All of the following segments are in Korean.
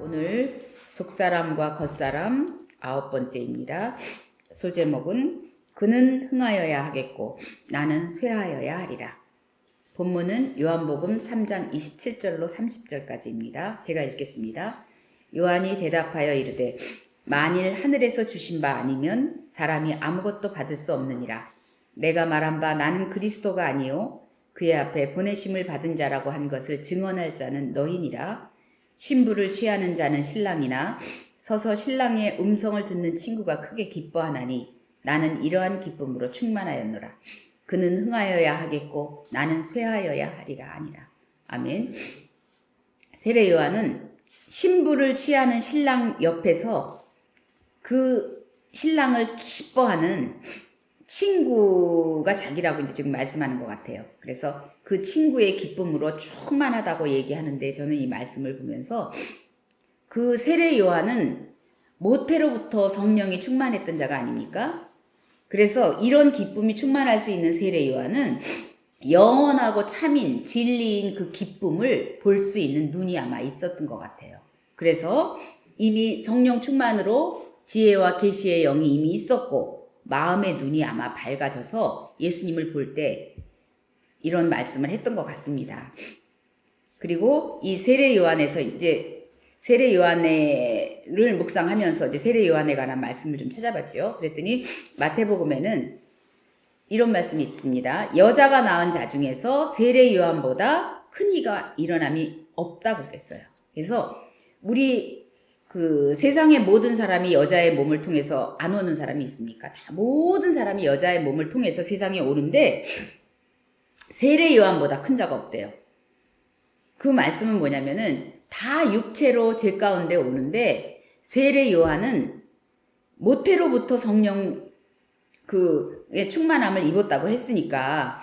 오늘 속사람과 겉사람 9번째입니다. 소제목은 그는 흥하여야 하겠고 나는 쇠하여야 하리라. 본문은 요한복음 3장 27절로 30절까지입니다. 제가 읽겠습니다. 요한이 대답하여 이르되 만일 하늘에서 주신 바 아니면 사람이 아무것도 받을 수 없느니라. 내가 말한 바 나는 그리스도가 아니요 그의 앞에 보내심을 받은 자라고 한 것을 증언할 자는 너희니라. 신부를 취하는 자는 신랑이나 서서 신랑의 음성을 듣는 친구가 크게 기뻐하나니 나는 이러한 기쁨으로 충만하였노라. 그는 흥하여야 하겠고 나는 쇠하여야 하리라 아니라. 아멘. 세례 요한은 신부를 취하는 신랑 옆에서 그 신랑을 기뻐하는 친구가 자기라고 이제 지금 말씀하는 것 같아요. 그래서 그 친구의 기쁨으로 충만하다고 얘기하는데 저는 이 말씀을 보면서 그 세례 요한은 모태로부터 성령이 충만했던 자가 아닙니까? 그래서 이런 기쁨이 충만할 수 있는 세례 요한은 영원하고 참인 진리인 그 기쁨을 볼 수 있는 눈이 아마 있었던 것 같아요. 그래서 이미 성령 충만으로 지혜와 계시의 영이 이미 있었고 마음의 눈이 아마 밝아져서 예수님을 볼 때 이런 말씀을 했던 것 같습니다. 그리고 이 세례 요한에서 이제 세례 요한을 묵상하면서 이제 세례 요한에 관한 말씀을 좀 찾아봤죠. 그랬더니 마태복음에는 이런 말씀이 있습니다. 여자가 낳은 자 중에서 세례 요한보다 큰 이가 일어남이 없다고 그랬어요. 그래서 우리 그 세상의 모든 사람이 여자의 몸을 통해서 안 오는 사람이 있습니까? 다 모든 사람이 여자의 몸을 통해서 세상에 오는데 세례 요한보다 큰 자가 없대요. 그 말씀은 뭐냐면은 다 육체로 죄 가운데 오는데 세례 요한은 모태로부터 성령 그의 충만함을 입었다고 했으니까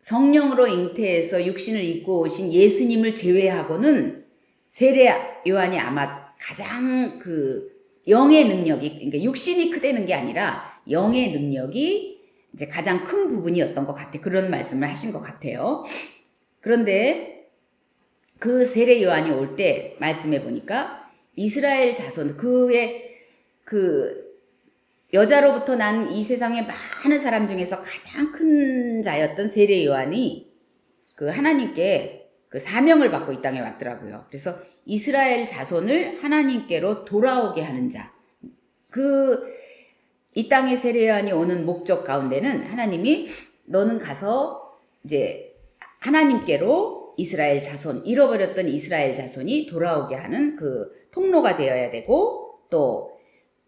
성령으로 잉태해서 육신을 입고 오신 예수님을 제외하고는 세례 요한이 아마 가장 그 영의 능력이, 그러니까 육신이 크다는 게 아니라 영의 능력이 이제 가장 큰 부분이었던 것 같아요. 그런 말씀을 하신 것 같아요. 그런데 그 세례 요한이 올 때 말씀해 보니까 이스라엘 자손, 그의 그 여자로부터 난 이 세상의 많은 사람 중에서 가장 큰 자였던 세례 요한이 그 하나님께 그 사명을 받고 이 땅에 왔더라고요. 그래서 이스라엘 자손을 하나님께로 돌아오게 하는 자. 이 땅에 세례 요한이 오는 목적 가운데는 하나님이 너는 가서 이제 하나님께로 이스라엘 자손, 잃어버렸던 이스라엘 자손이 돌아오게 하는 그 통로가 되어야 되고 또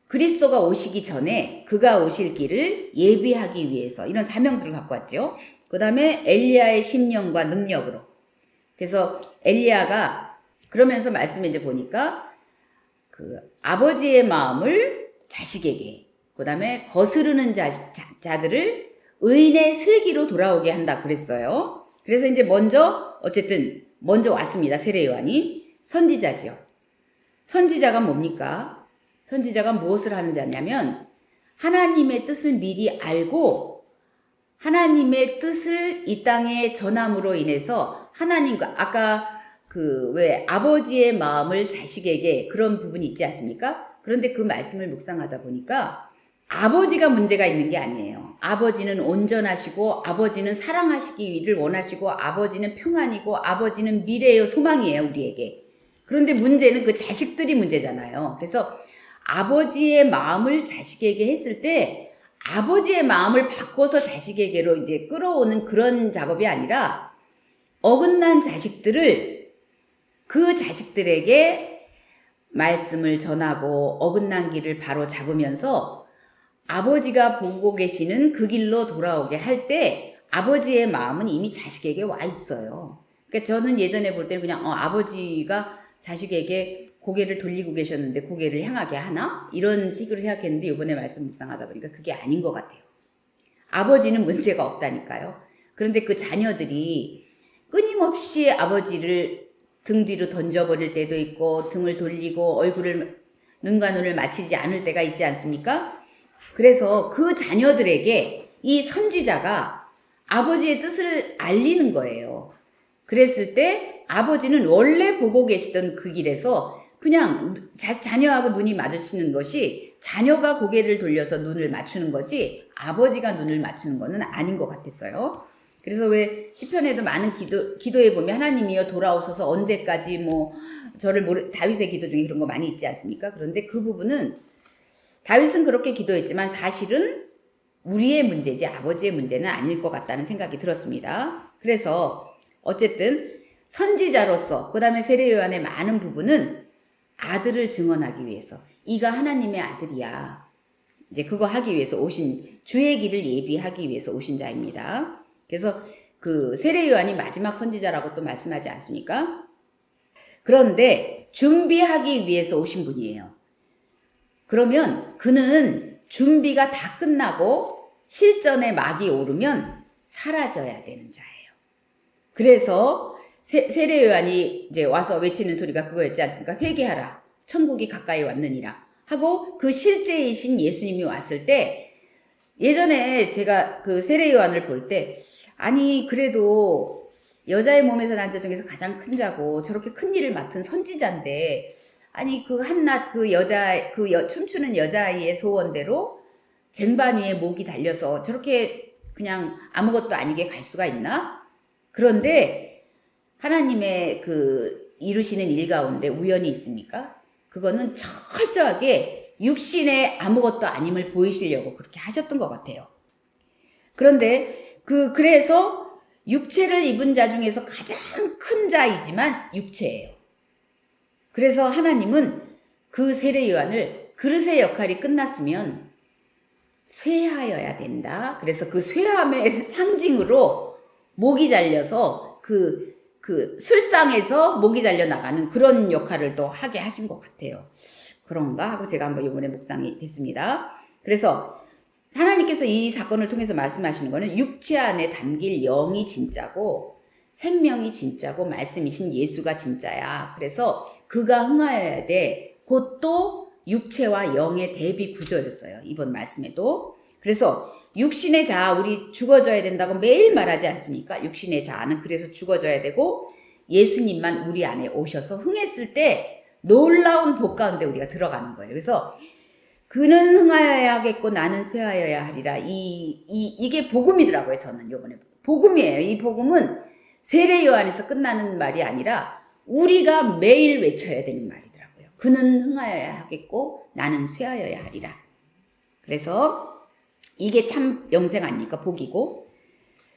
그리스도가 오시기 전에 그가 오실 길을 예비하기 위해서 이런 사명들을 갖고 왔죠. 그 다음에 엘리야의 심령과 능력으로. 그래서 엘리야가 그러면서 말씀에 이제 보니까 그 아버지의 마음을 자식에게, 그 다음에 거스르는 자들을 의인의 슬기로 돌아오게 한다 그랬어요. 그래서 이제 어쨌든 먼저 왔습니다. 세례 요한이 선지자지요. 선지자가 뭡니까? 선지자가 무엇을 하는 자냐면 하나님의 뜻을 미리 알고 하나님의 뜻을 이 땅에 전함으로 인해서 하나님과 아까 그 왜 아버지의 마음을 자식에게 그런 부분이 있지 않습니까? 그런데 그 말씀을 묵상하다 보니까 아버지가 문제가 있는 게 아니에요. 아버지는 온전하시고 아버지는 사랑하시기를 원하시고 아버지는 평안이고 아버지는 미래의 소망이에요, 우리에게. 그런데 문제는 그 자식들이 문제잖아요. 그래서 아버지의 마음을 자식에게 했을 때 아버지의 마음을 바꿔서 자식에게로 이제 끌어오는 그런 작업이 아니라 어긋난 자식들을 그 자식들에게 말씀을 전하고 어긋난 길을 바로 잡으면서 아버지가 보고 계시는 그 길로 돌아오게 할 때 아버지의 마음은 이미 자식에게 와 있어요. 그러니까 저는 예전에 볼 때는 그냥 아버지가 자식에게 고개를 돌리고 계셨는데 고개를 향하게 하나? 이런 식으로 생각했는데 이번에 말씀 묵상하다 보니까 그게 아닌 것 같아요. 아버지는 문제가 없다니까요. 그런데 그 자녀들이 끊임없이 아버지를 등 뒤로 던져버릴 때도 있고 등을 돌리고 눈과 눈을 맞추지 않을 때가 있지 않습니까? 그래서 그 자녀들에게 이 선지자가 아버지의 뜻을 알리는 거예요. 그랬을 때 아버지는 원래 보고 계시던 그 길에서 그냥 자녀하고 눈이 마주치는 것이 자녀가 고개를 돌려서 눈을 맞추는 거지 아버지가 눈을 맞추는 거는 아닌 것 같았어요. 그래서 왜 시편에도 많은 기도에 보면 하나님이여 돌아오셔서 언제까지 뭐 저를 다윗의 기도 중에 그런 거 많이 있지 않습니까? 그런데 그 부분은 다윗은 그렇게 기도했지만 사실은 우리의 문제지 아버지의 문제는 아닐 것 같다는 생각이 들었습니다. 그래서 어쨌든 선지자로서 그 다음에 세례 요한의 많은 부분은 아들을 증언하기 위해서 이가 하나님의 아들이야. 이제 그거 하기 위해서 오신 주의 길을 예비하기 위해서 오신 자입니다. 그래서 그 세례 요한이 마지막 선지자라고 또 말씀하지 않습니까? 그런데 준비하기 위해서 오신 분이에요. 그러면 그는 준비가 다 끝나고 실전에 막이 오르면 사라져야 되는 자예요. 그래서 세례 요한이 이제 와서 외치는 소리가 그거였지 않습니까? 회개하라. 천국이 가까이 왔느니라. 하고 그 실제이신 예수님이 왔을 때 예전에 제가 그 세례 요한을 볼 때 아니 그래도 여자의 몸에서 난 자 중에서 가장 큰 자고 저렇게 큰 일을 맡은 선지자인데 아니 그 한낱 그 여자 춤추는 여자아이의 소원대로 쟁반 위에 목이 달려서 저렇게 그냥 아무것도 아니게 갈 수가 있나? 그런데 하나님의 그 이루시는 일 가운데 우연이 있습니까? 그거는 철저하게 육신의 아무것도 아님을 보이시려고 그렇게 하셨던 것 같아요. 그런데 그래서 육체를 입은 자 중에서 가장 큰 자이지만 육체예요. 그래서 하나님은 그 세례 요한을 그릇의 역할이 끝났으면 쇠하여야 된다. 그래서 그 쇠함의 상징으로 목이 잘려서 그 술상에서 목이 잘려 나가는 그런 역할을 또 하게 하신 것 같아요. 그런가 하고 제가 한번 이번에 묵상이 됐습니다. 그래서 하나님께서 이 사건을 통해서 말씀하시는 거는 육체 안에 담길 영이 진짜고 생명이 진짜고 말씀이신 예수가 진짜야. 그래서 그가 흥하여야 돼. 그것도 육체와 영의 대비 구조였어요. 이번 말씀에도. 그래서 육신의 자아 우리 죽어져야 된다고 매일 말하지 않습니까? 육신의 자아는 그래서 죽어져야 되고 예수님만 우리 안에 오셔서 흥했을 때 놀라운 복 가운데 우리가 들어가는 거예요. 그래서 그는 흥하여야 하겠고 나는 쇠하여야 하리라. 이게 복음이더라고요. 저는 요번에 복음이에요. 이 복음은 세례 요한에서 끝나는 말이 아니라 우리가 매일 외쳐야 되는 말이더라고요. 그는 흥하여야 하겠고 나는 쇠하여야 하리라. 그래서 이게 참 영생 아닙니까? 복이고.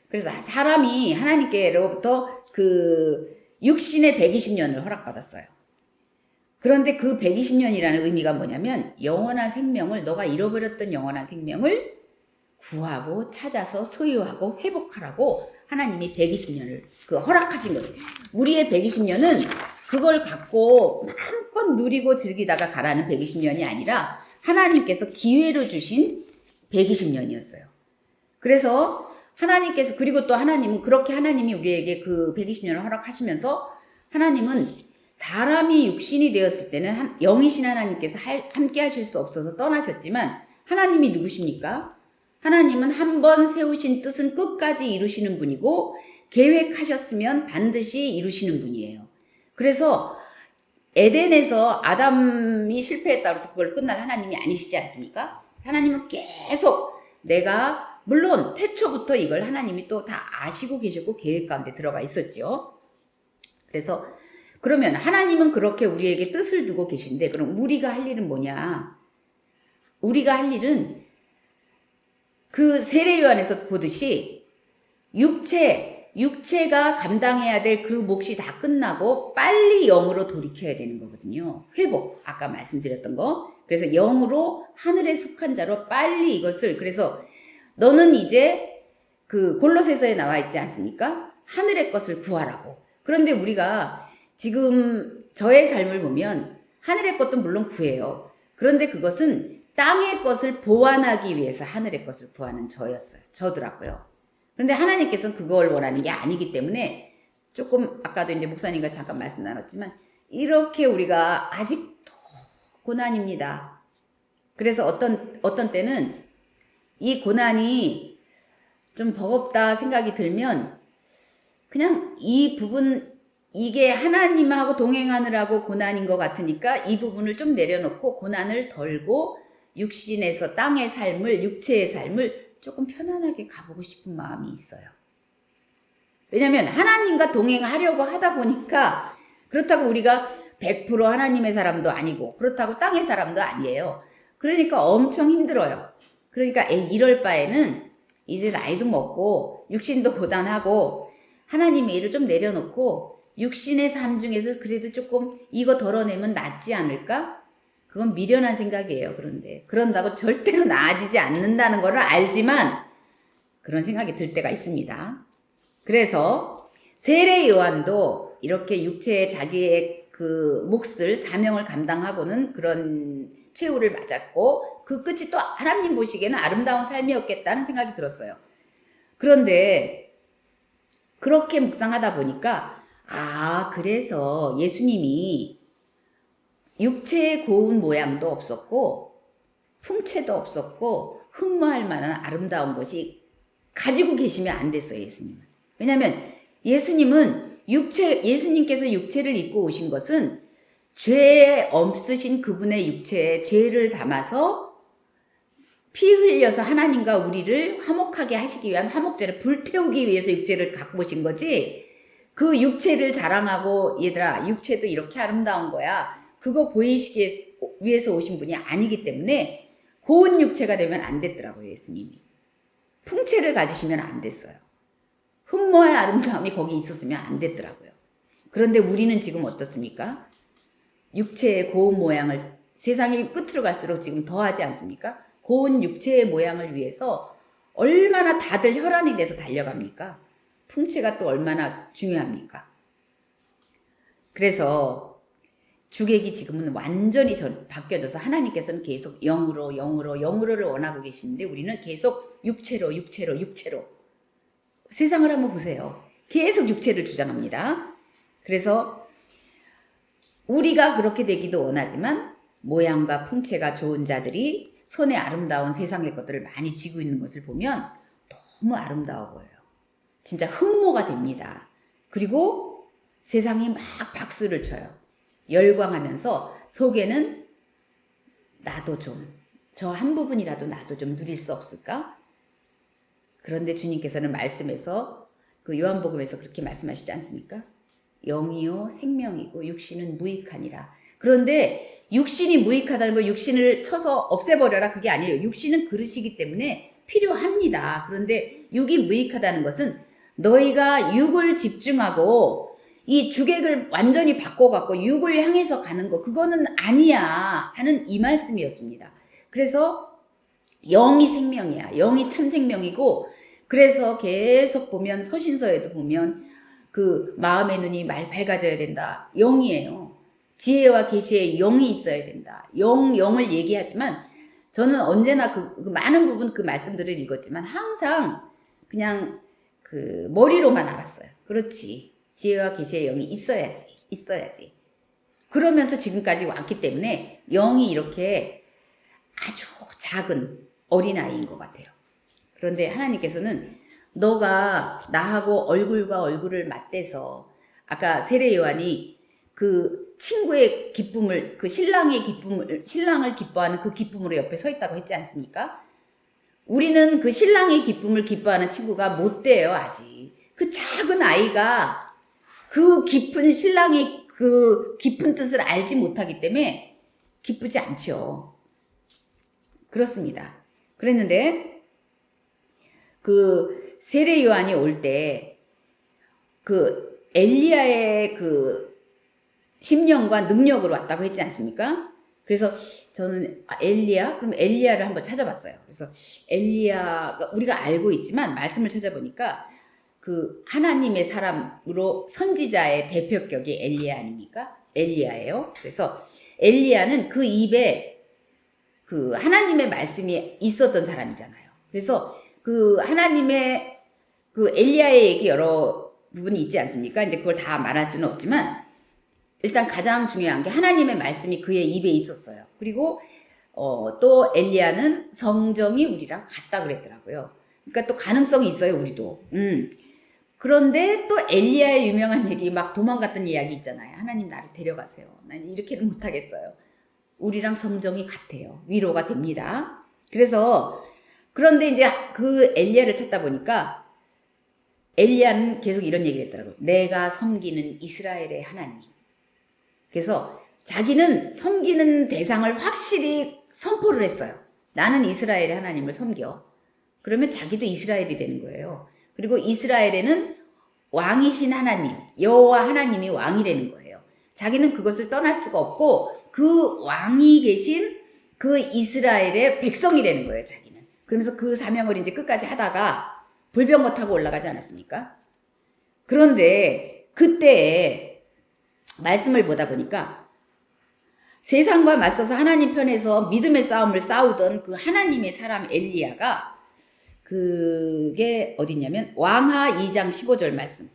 그래서 사람이 하나님께로부터 그 육신의 120년을 허락받았어요. 그런데 그 120년이라는 의미가 뭐냐면 영원한 생명을 너가 잃어버렸던 영원한 생명을 구하고 찾아서 소유하고 회복하라고 하나님이 120년을 허락하신 거예요. 우리의 120년은 그걸 갖고 마음껏 누리고 즐기다가 가라는 120년이 아니라 하나님께서 기회로 주신 120년이었어요. 그래서 하나님께서 그리고 또 하나님은 그렇게 하나님이 우리에게 그 120년을 허락하시면서 하나님은 사람이 육신이 되었을 때는 영이신 하나님께서 함께 하실 수 없어서 떠나셨지만 하나님이 누구십니까? 하나님은 한 번 세우신 뜻은 끝까지 이루시는 분이고 계획하셨으면 반드시 이루시는 분이에요. 그래서 에덴에서 아담이 실패했다고 해서 그걸 끝난 하나님이 아니시지 않습니까? 하나님은 계속 내가 물론 태초부터 이걸 하나님이 또 다 아시고 계셨고 계획 가운데 들어가 있었죠. 그래서 그러면 하나님은 그렇게 우리에게 뜻을 두고 계신데 그럼 우리가 할 일은 뭐냐? 우리가 할 일은 그 세례 요한에서 보듯이 육체가 감당해야 될 그 몫이 다 끝나고 빨리 영으로 돌이켜야 되는 거거든요. 회복, 아까 말씀드렸던 거. 그래서 영으로 하늘에 속한 자로 빨리 이것을 그래서 너는 이제 그 골로새서에 나와 있지 않습니까? 하늘의 것을 구하라고. 그런데 우리가 지금 저의 삶을 보면 하늘의 것도 물론 구해요. 그런데 그것은 땅의 것을 보완하기 위해서 하늘의 것을 구하는 저더라고요. 그런데 하나님께서는 그걸 원하는 게 아니기 때문에 조금 아까도 이제 목사님과 잠깐 말씀 나눴지만 이렇게 우리가 아직도 고난입니다. 그래서 어떤 때는 이 고난이 좀 버겁다 생각이 들면 그냥 이 부분 이게 하나님하고 동행하느라고 고난인 것 같으니까 이 부분을 좀 내려놓고 고난을 덜고 육신에서 땅의 삶을 육체의 삶을 조금 편안하게 가보고 싶은 마음이 있어요. 왜냐하면 하나님과 동행하려고 하다 보니까 그렇다고 우리가 100% 하나님의 사람도 아니고 그렇다고 땅의 사람도 아니에요. 그러니까 엄청 힘들어요. 그러니까 이럴 바에는 이제 나이도 먹고 육신도 고단하고 하나님의 일을 좀 내려놓고 육신의 삶 중에서 그래도 조금 이거 덜어내면 낫지 않을까? 그건 미련한 생각이에요. 그런데 그런다고 절대로 나아지지 않는다는 걸 알지만 그런 생각이 들 때가 있습니다. 그래서 세례 요한도 이렇게 육체의 자기의 그 몫을 사명을 감당하고는 그런 최후를 맞았고 그 끝이 또 하나님 보시기에는 아름다운 삶이었겠다는 생각이 들었어요. 그런데 그렇게 묵상하다 보니까 그래서 예수님이 육체의 고운 모양도 없었고 풍채도 없었고 흠모할 만한 아름다운 것이 가지고 계시면 안 됐어요. 예수님은. 왜냐하면 예수님께서 육체를 입고 오신 것은 죄에 없으신 그분의 육체에 죄를 담아서 피 흘려서 하나님과 우리를 화목하게 하시기 위한 화목제를 불태우기 위해서 육체를 갖고 오신 거지, 그 육체를 자랑하고 얘들아 육체도 이렇게 아름다운 거야 그거 보이시기 위해서 오신 분이 아니기 때문에 고운 육체가 되면 안 됐더라고요. 예수님이 풍채를 가지시면 안 됐어요. 흠모할 아름다움이 거기 있었으면 안 됐더라고요. 그런데 우리는 지금 어떻습니까? 육체의 고운 모양을 세상이 끝으로 갈수록 지금 더하지 않습니까? 고운 육체의 모양을 위해서 얼마나 다들 혈안이 돼서 달려갑니까? 풍채가 또 얼마나 중요합니까? 그래서 주객이 지금은 완전히 바뀌어져서 하나님께서는 계속 영으로를 원하고 계시는데 우리는 계속 육체로 세상을 한번 보세요. 계속 육체를 주장합니다. 그래서 우리가 그렇게 되기도 원하지만 모양과 풍채가 좋은 자들이 손에 아름다운 세상의 것들을 많이 쥐고 있는 것을 보면 너무 아름다워 보여요. 진짜 흠모가 됩니다. 그리고 세상이 막 박수를 쳐요. 열광하면서 속에는 나도 좀, 저 한 부분이라도 나도 좀 누릴 수 없을까? 그런데 주님께서는 말씀에서 그 요한복음에서 그렇게 말씀하시지 않습니까? 영이요 생명이고 육신은 무익하니라. 그런데 육신이 무익하다는 거 육신을 쳐서 없애버려라 그게 아니에요. 육신은 그릇이기 때문에 필요합니다. 그런데 육이 무익하다는 것은 너희가 육을 집중하고 이 주객을 완전히 바꿔갖고 육을 향해서 가는 거 그거는 아니야 하는 이 말씀이었습니다. 그래서 영이 생명이야. 영이 참 생명이고 그래서 계속 보면 서신서에도 보면 그 마음의 눈이 밝아져야 된다. 영이에요. 지혜와 계시의 영이 있어야 된다. 영을 얘기하지만 저는 언제나 그 많은 부분 그 말씀들을 읽었지만 항상 그냥 그 머리로만 알았어요. 그렇지. 지혜와 계시의 영이 있어야지. 그러면서 지금까지 왔기 때문에 영이 이렇게 아주 작은 어린아이인 것 같아요. 그런데 하나님께서는 너가 나하고 얼굴과 얼굴을 맞대서 아까 세례 요한이 그 친구의 기쁨을 그 신랑의 기쁨을 신랑을 기뻐하는 그 기쁨으로 옆에 서 있다고 했지 않습니까? 우리는 그 신랑의 기쁨을 기뻐하는 친구가 못 돼요. 아직 그 작은 아이가 그 깊은 신랑의 그 깊은 뜻을 알지 못하기 때문에 기쁘지 않죠. 그렇습니다. 그랬는데 그 세례 요한이 올 때 그 엘리야의 그 심령과 능력으로 왔다고 했지 않습니까? 그래서 저는 엘리야? 그럼 엘리야를 한번 찾아봤어요. 그래서 엘리야가 우리가 알고 있지만 말씀을 찾아보니까 그 하나님의 사람으로 선지자의 대표격이 엘리야 아닙니까? 엘리야예요. 그래서 엘리야는 그 입에 그 하나님의 말씀이 있었던 사람이잖아요. 그래서 그 하나님의 그 엘리야의 얘기 여러 부분이 있지 않습니까? 이제 그걸 다 말할 수는 없지만 일단 가장 중요한 게 하나님의 말씀이 그의 입에 있었어요. 그리고 또 엘리야는 성정이 우리랑 같다 그랬더라고요. 그러니까 또 가능성이 있어요, 우리도. 그런데 또 엘리야의 유명한 얘기, 막 도망갔던 이야기 있잖아요. 하나님 나를 데려가세요. 난 이렇게는 못하겠어요. 우리랑 성정이 같아요. 위로가 됩니다. 그래서 그런데 이제 그 엘리야를 찾다 보니까 엘리야는 계속 이런 얘기를 했더라고요. 내가 섬기는 이스라엘의 하나님. 그래서 자기는 섬기는 대상을 확실히 선포를 했어요. 나는 이스라엘의 하나님을 섬겨. 그러면 자기도 이스라엘이 되는 거예요. 그리고 이스라엘에는 왕이신 하나님, 여호와 하나님이 왕이라는 거예요. 자기는 그것을 떠날 수가 없고 그 왕이 계신 그 이스라엘의 백성이라는 거예요, 자기는. 그러면서 그 사명을 이제 끝까지 하다가 불병거 타고 올라가지 않았습니까? 그런데 그때 말씀을 보다 보니까 세상과 맞서서 하나님 편에서 믿음의 싸움을 싸우던 그 하나님의 사람 엘리야가 그게 어디냐면 왕하 2장 15절 말씀.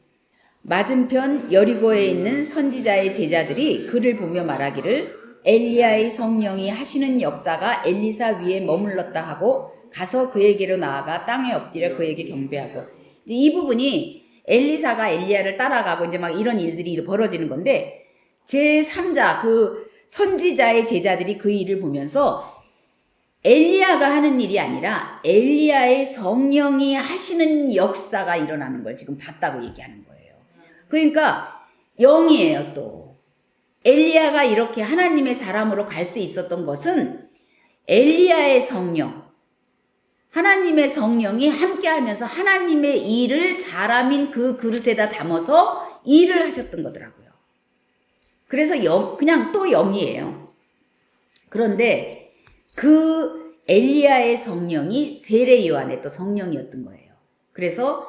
맞은편 여리고에 있는 선지자의 제자들이 그를 보며 말하기를 엘리야의 성령이 하시는 역사가 엘리사 위에 머물렀다 하고 가서 그에게로 나아가 땅에 엎드려 그에게 경배하고. 이제 이 부분이 엘리사가 엘리야를 따라가고 이제 막 이런 일들이 벌어지는 건데 제3자 그 선지자의 제자들이 그 일을 보면서 엘리야가 하는 일이 아니라 엘리야의 성령이 하시는 역사가 일어나는 걸 지금 봤다고 얘기하는 거예요. 그러니까 영이에요 또. 엘리야가 이렇게 하나님의 사람으로 갈 수 있었던 것은 엘리야의 성령, 하나님의 성령이 함께하면서 하나님의 일을 사람인 그 그릇에다 담아서 일을 하셨던 거더라고요. 그래서 그냥 또 영이에요. 그런데 그 엘리야의 성령이 세례 요한의 또 성령이었던 거예요. 그래서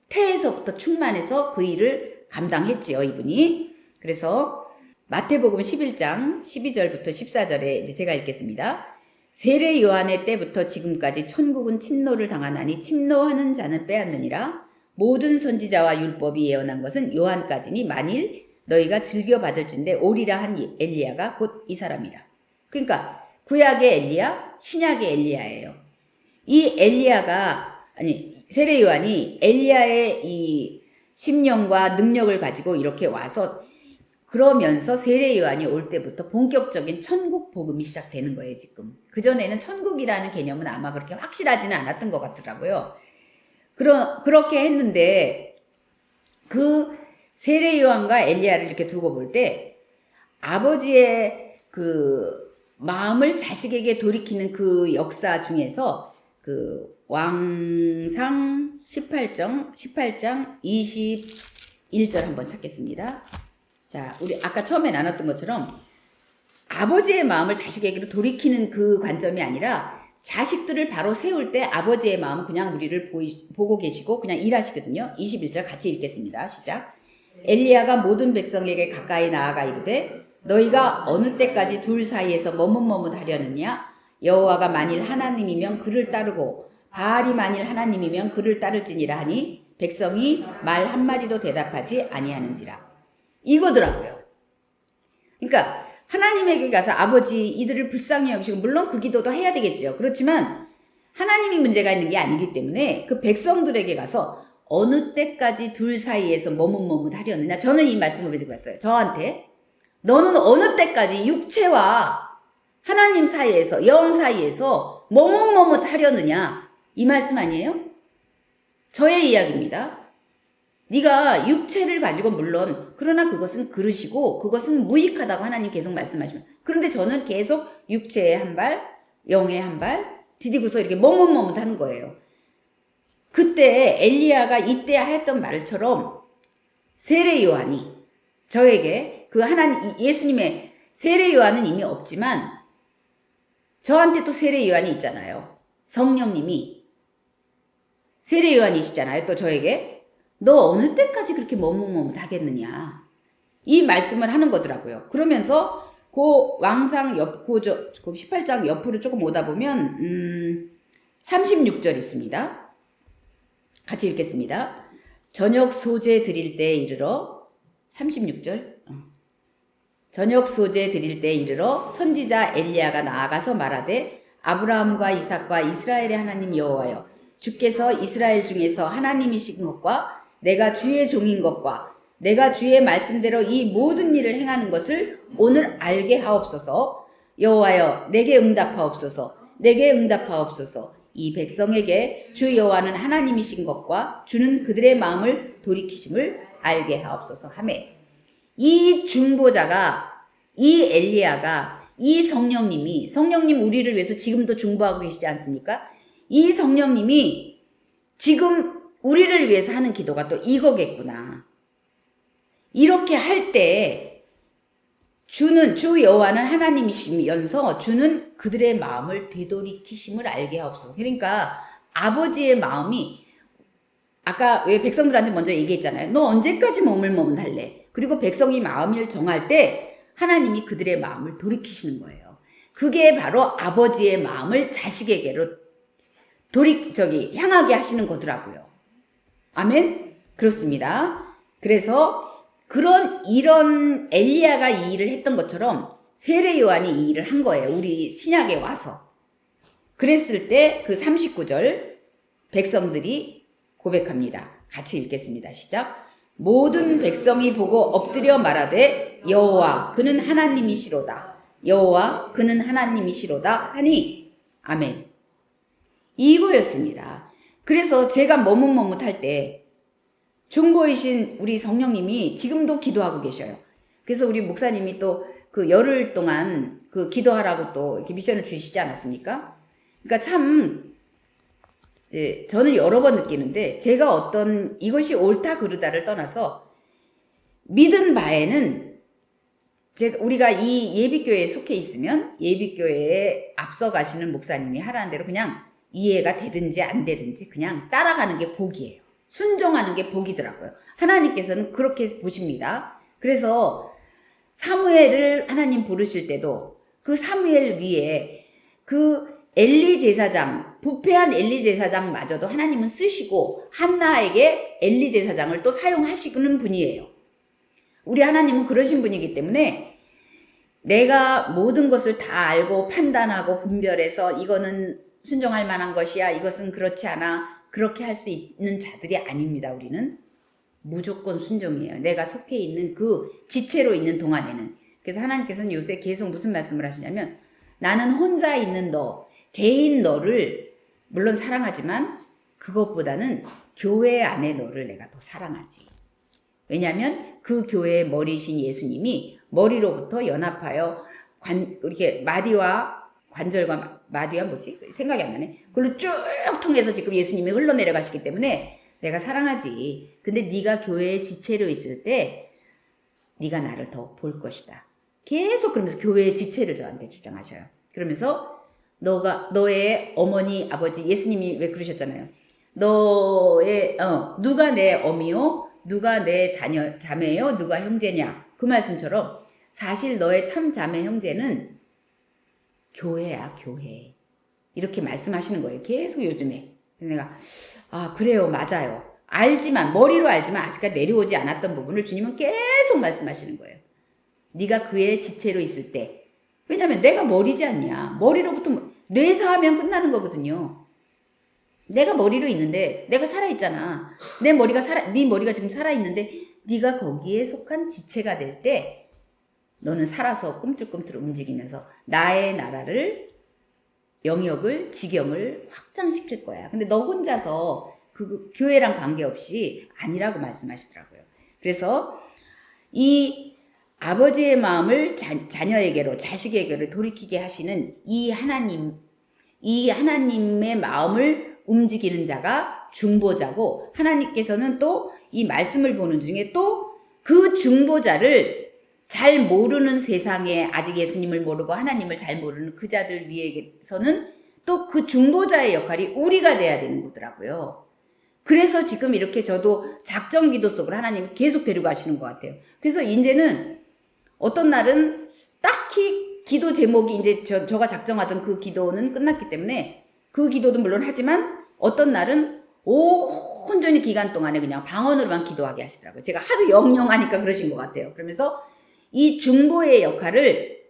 태에서부터 충만해서 그 일을 감당했지요, 이분이. 그래서 마태복음 11장 12절부터 14절에 이제 제가 읽겠습니다. 세례 요한의 때부터 지금까지 천국은 침노를 당하나니 침노하는 자는 빼앗느니라. 모든 선지자와 율법이 예언한 것은 요한까지니 만일 너희가 즐겨 받을진대 오리라 한 엘리야가 곧 이 사람이라. 그러니까 구약의 엘리야, 신약의 엘리야예요. 이 엘리야가 세례 요한이 엘리야의 이 심령과 능력을 가지고 이렇게 와서 그러면서 세례 요한이 올 때부터 본격적인 천국 복음이 시작되는 거예요, 지금. 그전에는 천국이라는 개념은 아마 그렇게 확실하지는 않았던 것 같더라고요. 그렇게 했는데 그 세례 요한과 엘리야를 이렇게 두고 볼 때 아버지의 그 마음을 자식에게 돌이키는 그 역사 중에서 그 왕상 18장 21절 한번 찾겠습니다. 자, 우리 아까 처음에 나눴던 것처럼 아버지의 마음을 자식에게로 돌이키는 그 관점이 아니라 자식들을 바로 세울 때 아버지의 마음은 그냥 우리를 보고 계시고 그냥 일하시거든요. 21절 같이 읽겠습니다. 시작. 엘리야가 모든 백성에게 가까이 나아가 이르되 너희가 어느 때까지 둘 사이에서 머뭇머뭇하려느냐? 여호와가 만일 하나님이면 그를 따르고 바알이 만일 하나님이면 그를 따를지니라 하니 백성이 말 한마디도 대답하지 아니하는지라. 이거더라고요. 그러니까 하나님에게 가서 아버지 이들을 불쌍히 여기시고 물론 그 기도도 해야 되겠죠. 그렇지만 하나님이 문제가 있는 게 아니기 때문에 그 백성들에게 가서 어느 때까지 둘 사이에서 머뭇머뭇하려느냐. 저는 이 말씀을 드리고 왔어요. 저한테 너는 어느 때까지 육체와 하나님 사이에서 영 사이에서 머뭇머뭇하려느냐. 이 말씀 아니에요? 저의 이야기입니다. 네가 육체를 가지고 물론 그러나 그것은 그릇이고 그것은 무익하다고 하나님 계속 말씀하시면 그런데 저는 계속 육체의 한 발, 영의 한 발 디디고서 이렇게 머뭇머뭇하는 거예요. 그때 엘리야가 이때 했던 말처럼 세례 요한이 저에게 그 하나님 예수님의 세례 요한은 이미 없지만 저한테 또 세례 요한이 있잖아요. 성령님이 세례 요한이시잖아요. 또 저에게 너 어느 때까지 그렇게 머뭇머뭇하겠느냐 이 말씀을 하는 거더라고요. 그러면서 그 왕상 그 18장 옆으로 조금 오다 보면 36절 있습니다. 같이 읽겠습니다. 저녁 소제 드릴 때에 이르러 36절 저녁 소제 드릴 때에 이르러 선지자 엘리야가 나아가서 말하되 아브라함과 이삭과 이스라엘의 하나님 여호와여 주께서 이스라엘 중에서 하나님이신 것과 내가 주의 종인 것과 내가 주의 말씀대로 이 모든 일을 행하는 것을 오늘 알게 하옵소서. 여호와여 내게 응답하옵소서. 내게 응답하옵소서. 이 백성에게 주 여호와는 하나님이신 것과 주는 그들의 마음을 돌이키심을 알게 하옵소서 하매, 이 중보자가, 이 엘리야가, 이 성령님 우리를 위해서 지금도 중보하고 계시지 않습니까? 이 성령님이 지금 우리를 위해서 하는 기도가 또 이거겠구나. 이렇게 할 때 주 여호와는 하나님이시면서 주는 그들의 마음을 되돌이키심을 알게 하옵소서. 그러니까 아버지의 마음이, 아까 왜 백성들한테 먼저 얘기했잖아요. 너 언제까지 머물머문 할래? 그리고 백성이 마음을 정할 때 하나님이 그들의 마음을 돌이키시는 거예요. 그게 바로 아버지의 마음을 자식에게로 향하게 하시는 거더라고요. 아멘? 그렇습니다. 그래서 이런 엘리야가 이 일을 했던 것처럼 세례 요한이 이 일을 한 거예요. 우리 신약에 와서. 그랬을 때 그 39절 백성들이 고백합니다. 같이 읽겠습니다. 시작. 모든 백성이 보고 엎드려 말하되 여호와 그는 하나님이시로다. 여호와 그는 하나님이시로다 하니 아멘. 이거였습니다. 그래서 제가 머뭇머뭇할 때 중보이신 우리 성령님이 지금도 기도하고 계셔요. 그래서 우리 목사님이 또 그 열흘 동안 그 기도하라고 또 이렇게 미션을 주시지 않았습니까? 그러니까 참 이제 저는 여러 번 느끼는데, 제가 어떤 이것이 옳다 그르다를 떠나서 믿은 바에는 우리가 이 예비교회에 속해 있으면 예비교회에 앞서 가시는 목사님이 하라는 대로 그냥 이해가 되든지 안 되든지 그냥 따라가는 게 복이에요. 순종하는 게 복이더라고요. 하나님께서는 그렇게 보십니다. 그래서 사무엘을 하나님 부르실 때도 그 사무엘 위에 그 엘리 제사장, 부패한 엘리 제사장마저도 하나님은 쓰시고 한나에게 엘리 제사장을 또 사용하시는 분이에요. 우리 하나님은 그러신 분이기 때문에 내가 모든 것을 다 알고 판단하고 분별해서 이거는 순종할 만한 것이야, 이것은 그렇지 않아, 그렇게 할 수 있는 자들이 아닙니다. 우리는 무조건 순종이에요. 내가 속해 있는 그 지체로 있는 동안에는. 그래서 하나님께서는 요새 계속 무슨 말씀을 하시냐면, 나는 혼자 있는 너, 개인 너를 물론 사랑하지만 그것보다는 교회 안에 너를 내가 더 사랑하지. 왜냐하면 그 교회의 머리이신 예수님이 머리로부터 연합하여 이렇게 마디와 관절과 마디와 뭐지? 생각이 안 나네. 그걸로 쭉 통해서 지금 예수님이 흘러내려가시기 때문에 내가 사랑하지. 근데 네가 교회의 지체로 있을 때 네가 나를 더 볼 것이다. 계속 그러면서 교회의 지체를 저한테 주장하셔요. 그러면서 너의 어머니, 아버지, 예수님이 왜 그러셨잖아요. 누가 내 어미요? 누가 내 자매요? 누가 형제냐? 그 말씀처럼 사실 너의 참 자매 형제는 교회야, 교회. 이렇게 말씀하시는 거예요. 계속 요즘에. 내가 그래요, 맞아요. 머리로 알지만 아직까지 내려오지 않았던 부분을 주님은 계속 말씀하시는 거예요. 네가 그의 지체로 있을 때. 왜냐면 내가 머리지 않냐. 머리로부터 뇌사하면 끝나는 거거든요. 내가 머리로 있는데 내가 살아있잖아. 네 머리가 지금 살아있는데 네가 거기에 속한 지체가 될 때 너는 살아서 꿈틀꿈틀 움직이면서 나의 나라를, 영역을, 지경을 확장시킬 거야. 근데 너 혼자서 그 교회랑 관계없이 아니라고 말씀하시더라고요. 그래서 이 아버지의 마음을 자녀에게로, 자식에게로 돌이키게 하시는 이 하나님의 마음을 움직이는 자가 중보자고, 하나님께서는 또 이 말씀을 보는 중에 또 그 중보자를 잘 모르는 세상에, 아직 예수님을 모르고 하나님을 잘 모르는 그 자들 위해서는 또 그 중보자의 역할이 우리가 돼야 되는 거더라고요. 그래서 지금 이렇게 저도 작정 기도 속으로 하나님이 계속 데리고 가시는 것 같아요. 그래서 이제는 어떤 날은 딱히 기도 제목이 이제 저가 작정하던 그 기도는 끝났기 때문에 그 기도도 물론 하지만 어떤 날은 온전히 기간 동안에 그냥 방언으로만 기도하게 하시더라고요. 제가 하루 영영하니까 그러신 것 같아요. 그러면서 이 중보의 역할을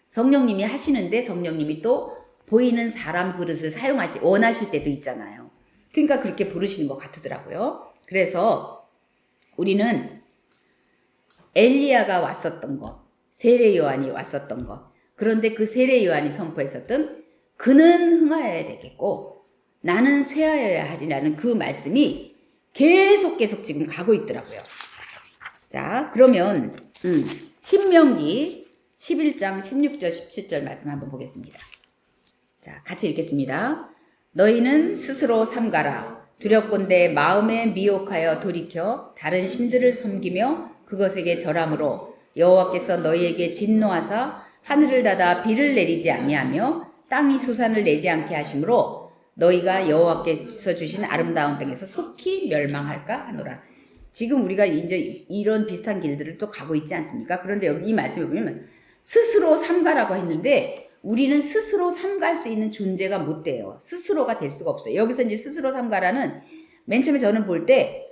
성령님이 하시는데 성령님이 또 보이는 사람 그릇을 사용하지 원하실 때도 있잖아요. 그러니까 그렇게 부르시는 것 같더라고요. 그래서 우리는 엘리야가 왔었던 것, 세례 요한이 왔었던 것, 그런데 그 세례 요한이 선포했었던 그는 흥하여야 되겠고 나는 쇠하여야 하리라는 그 말씀이 계속 지금 가고 있더라고요. 자, 그러면 신명기 11장 16절 17절 말씀 한번 보겠습니다. 자, 같이 읽겠습니다. 너희는 스스로 삼가라. 두렵건대 마음에 미혹하여 돌이켜 다른 신들을 섬기며 그것에게 절함으로 여호와께서 너희에게 진노하사 하늘을 닫아 비를 내리지 아니하며 땅이 소산을 내지 않게 하심으로 너희가 여호와께서 주신 아름다운 땅에서 속히 멸망할까 하노라. 지금 우리가 이제 이런 비슷한 길들을 또 가고 있지 않습니까? 그런데 여기 이 말씀을 보면 스스로 삼가라고 했는데 우리는 스스로 삼갈 수 있는 존재가 못 돼요. 스스로가 될 수가 없어요. 여기서 이제 스스로 삼가라는 맨 처음에 저는 볼 때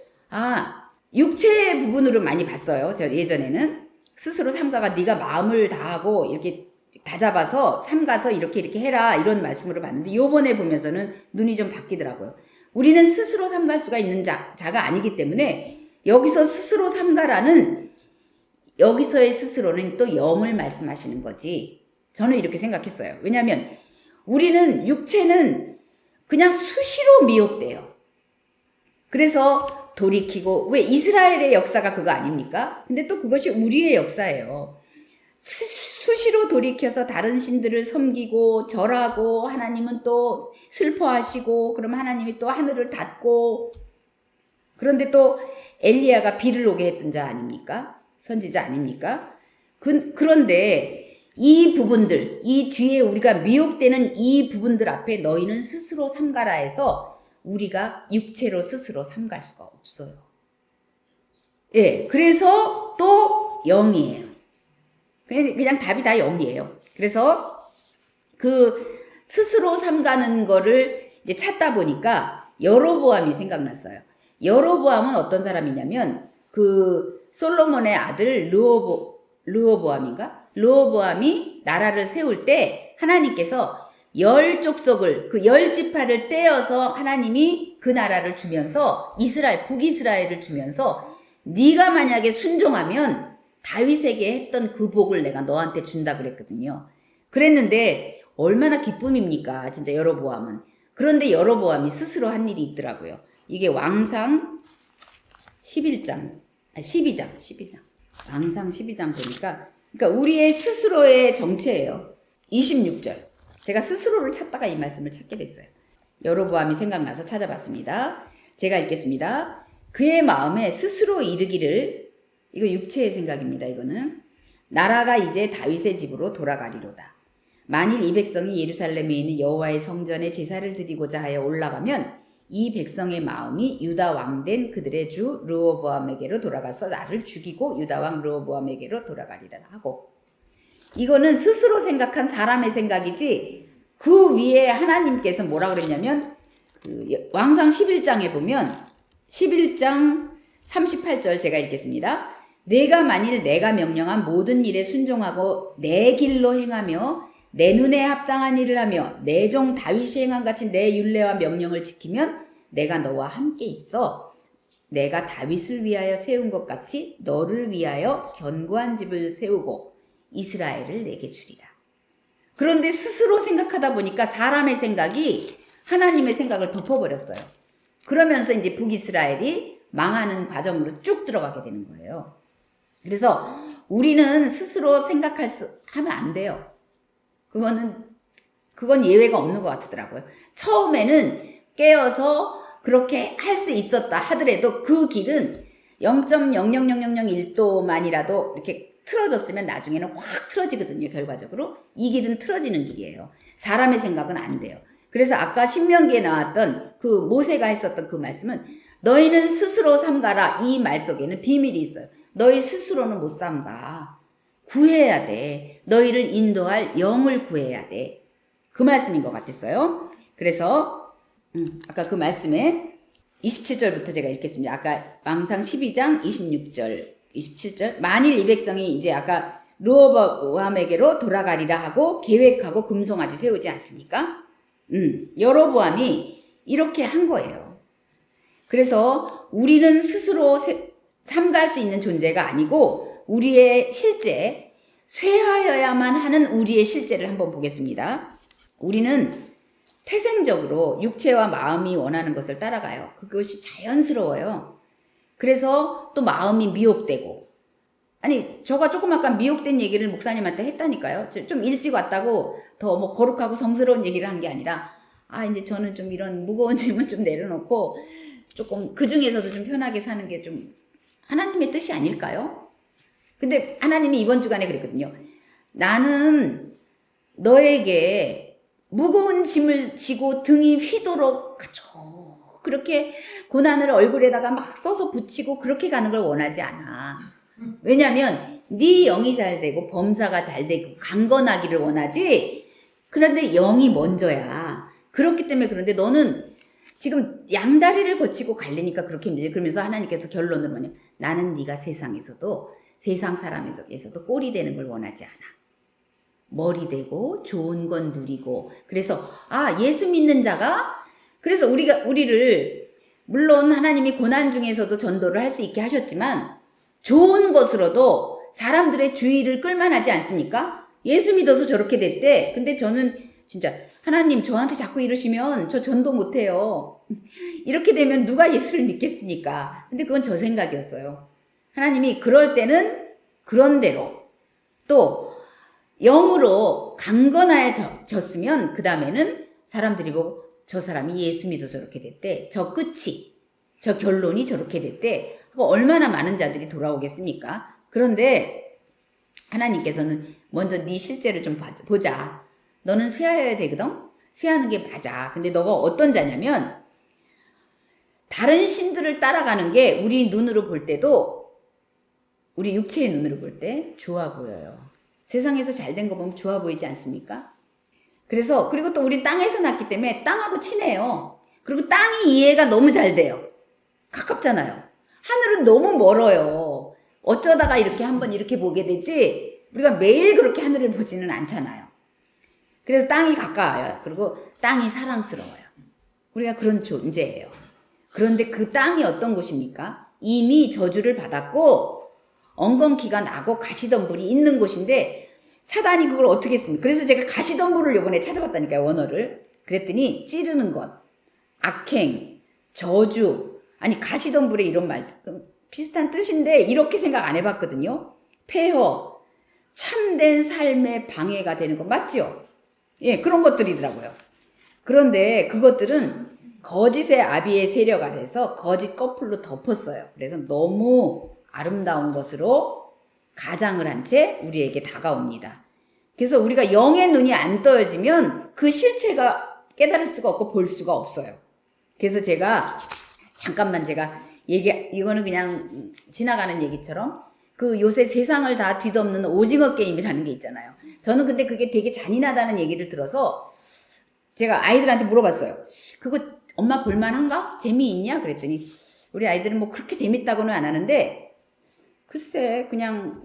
육체의 부분으로 많이 봤어요. 저 예전에는 스스로 삼가가 네가 마음을 다하고 이렇게 다잡아서 삼가서 이렇게 해라 이런 말씀으로 봤는데 요번에 보면서는 눈이 좀 바뀌더라고요. 우리는 스스로 삼갈 수가 있는 자가 아니기 때문에 여기서 스스로 삼가라는 여기서의 스스로는 또 영을 말씀하시는 거지. 저는 이렇게 생각했어요. 왜냐하면 우리는 육체는 그냥 수시로 미혹돼요. 그래서 돌이키고 왜 이스라엘의 역사가 그거 아닙니까? 근데 또 그것이 우리의 역사예요. 수시로 돌이켜서 다른 신들을 섬기고 절하고 하나님은 또 슬퍼하시고 그럼 하나님이 또 하늘을 닫고 그런데 또 엘리야가 비를 오게 했던 자 아닙니까? 선지자 아닙니까? 그런데 이 부분들, 이 뒤에 우리가 미혹되는 이 부분들 앞에 너희는 스스로 삼가라 해서 우리가 육체로 스스로 삼갈 수가 없어요. 예, 그래서 또 0이에요. 그냥 답이 다 0이에요. 그래서 그 스스로 삼가는 거를 이제 찾다 보니까 여로보암이 생각났어요. 여로보암은 어떤 사람이냐면 그 솔로몬의 아들 르호보암인가? 르호보암이 나라를 세울 때 하나님께서 10족속을 그 10지파를 떼어서 하나님이 그 나라를 주면서 북이스라엘을 주면서 네가 만약에 순종하면 다윗에게 했던 그 복을 내가 너한테 준다 그랬거든요. 그랬는데 얼마나 기쁨입니까? 진짜 여로보암은. 그런데 여로보암이 스스로 한 일이 있더라고요. 이게 왕상 12장. 왕상 12장 보니까 그러니까 우리의 스스로의 정체예요. 26절. 제가 스스로를 찾다가 이 말씀을 찾게 됐어요. 여로보암이 생각나서 찾아봤습니다. 제가 읽겠습니다. 그의 마음에 스스로 이르기를 이거 육체의 생각입니다. 이거는 나라가 이제 다윗의 집으로 돌아가리로다. 만일 이 백성이 예루살렘에 있는 여호와의 성전에 제사를 드리고자 하여 올라가면 이 백성의 마음이 유다 왕된 그들의 주 르호보암에게로 돌아가서 나를 죽이고 유다 왕 르호보암에게로 돌아가리라 하고 이거는 스스로 생각한 사람의 생각이지 그 위에 하나님께서 뭐라 그랬냐면 그 왕상 11장에 보면 11장 38절 제가 읽겠습니다. 내가 만일 내가 명령한 모든 일에 순종하고 내 길로 행하며 내 눈에 합당한 일을 하며 내 종 다윗이 행한 같이 내 율례와 명령을 지키면 내가 너와 함께 있어 내가 다윗을 위하여 세운 것 같이 너를 위하여 견고한 집을 세우고 이스라엘을 내게 주리라. 그런데 스스로 생각하다 보니까 사람의 생각이 하나님의 생각을 덮어버렸어요. 그러면서 이제 북이스라엘이 망하는 과정으로 쭉 들어가게 되는 거예요. 그래서 우리는 스스로 하면 안 돼요. 그건 예외가 없는 것 같더라고요. 처음에는 깨어서 그렇게 할 수 있었다 하더라도 그 길은 0.00001도만이라도 이렇게 틀어졌으면 나중에는 확 틀어지거든요. 결과적으로 이 길은 틀어지는 길이에요. 사람의 생각은 안 돼요. 그래서 아까 신명기에 나왔던 그 모세가 했었던 그 말씀은 너희는 스스로 삼가라 이 말 속에는 비밀이 있어요. 너희 스스로는 못 삼가. 구해야 돼. 너희를 인도할 영을 구해야 돼. 그 말씀인 것 같았어요. 그래서 아까 그 말씀에 27절부터 제가 읽겠습니다. 아까 왕상 12장 26절 27절 만일 이 백성이 이제 아까 르호보암에게로 돌아가리라 하고 계획하고 금송아지 세우지 않습니까? 여로보암이 이렇게 한 거예요. 그래서 우리는 스스로 삼갈 수 있는 존재가 아니고 우리의 실제, 쇠하여야만 하는 우리의 실제를 한번 보겠습니다. 우리는 태생적으로 육체와 마음이 원하는 것을 따라가요. 그것이 자연스러워요. 그래서 또 마음이 미혹되고, 아니 저가 조금 아까 미혹된 얘기를 목사님한테 했다니까요. 좀 일찍 왔다고 더 뭐 거룩하고 성스러운 얘기를 한 게 아니라, 이제 저는 좀 이런 무거운 짐은 좀 내려놓고 조금 그 중에서도 좀 편하게 사는 게 좀 하나님의 뜻이 아닐까요? 근데 하나님이 이번 주간에 그랬거든요. 나는 너에게 무거운 짐을 지고 등이 휘도록 그렇게 고난을 얼굴에다가 막 써서 붙이고 그렇게 가는 걸 원하지 않아. 왜냐하면 네 영이 잘 되고 범사가 잘 되고 강건하기를 원하지. 그런데 영이 먼저야. 그렇기 때문에. 그런데 너는 지금 양다리를 거치고 가려니까 그렇게 힘들지. 그러면서 하나님께서 결론을 뭐냐, 나는 네가 세상에서도, 세상 사람에서도 꼴이 되는 걸 원하지 않아. 머리 되고 좋은 건 누리고. 그래서 예수 믿는 자가, 그래서 우리를 물론 하나님이 고난 중에서도 전도를 할 수 있게 하셨지만 좋은 것으로도 사람들의 주의를 끌만하지 않습니까? 예수 믿어서 저렇게 됐대. 근데 저는 진짜 하나님 저한테 자꾸 이러시면 저 전도 못해요. 이렇게 되면 누가 예수를 믿겠습니까? 근데 그건 저 생각이었어요. 하나님이 그럴 때는 그런 대로, 또 영으로 강건해졌으면 그 다음에는 사람들이 보고 저 사람이 예수 믿어서 저렇게 됐대. 저 끝이, 저 결론이 저렇게 됐대. 얼마나 많은 자들이 돌아오겠습니까? 그런데 하나님께서는 먼저 네 실제를 좀 보자. 너는 쇠하여야 되거든? 쇠하는 게 맞아. 근데 너가 어떤 자냐면, 다른 신들을 따라가는 게 우리 눈으로 볼 때도, 우리 육체의 눈으로 볼 때 좋아 보여요. 세상에서 잘된 거 보면 좋아 보이지 않습니까? 그리고 또 우린 땅에서 났기 때문에 땅하고 친해요. 그리고 땅이 이해가 너무 잘 돼요. 가깝잖아요. 하늘은 너무 멀어요. 어쩌다가 이렇게 한번 이렇게 보게 되지 우리가 매일 그렇게 하늘을 보지는 않잖아요. 그래서 땅이 가까워요. 그리고 땅이 사랑스러워요. 우리가 그런 존재예요. 그런데 그 땅이 어떤 곳입니까? 이미 저주를 받았고 엉겅퀴가 나고 가시덤불이 있는 곳인데 사단이 그걸 어떻게 했습니까? 그래서 제가 가시덤불을 이번에 찾아봤다니까요. 원어를. 그랬더니 찌르는 것, 악행, 저주, 가시덤불에 이런 말씀 비슷한 뜻인데 이렇게 생각 안 해봤거든요. 폐허, 참된 삶의 방해가 되는 거 맞죠? 예, 그런 것들이더라고요. 그런데 그것들은 거짓의 아비의 세력 아래서 거짓 꺼풀로 덮었어요. 그래서 너무 아름다운 것으로 가장을 한 채 우리에게 다가옵니다. 그래서 우리가 영의 눈이 안 떠여지면 그 실체가 깨달을 수가 없고 볼 수가 없어요. 그래서 제가 잠깐만 이거는 그냥 지나가는 얘기처럼 그 요새 세상을 다 뒤덮는 오징어 게임이라는 게 있잖아요. 저는 근데 그게 되게 잔인하다는 얘기를 들어서 제가 아이들한테 물어봤어요. 그거 엄마 볼만한가? 재미있냐? 그랬더니 우리 아이들은 뭐 그렇게 재밌다고는 안 하는데 글쎄 그냥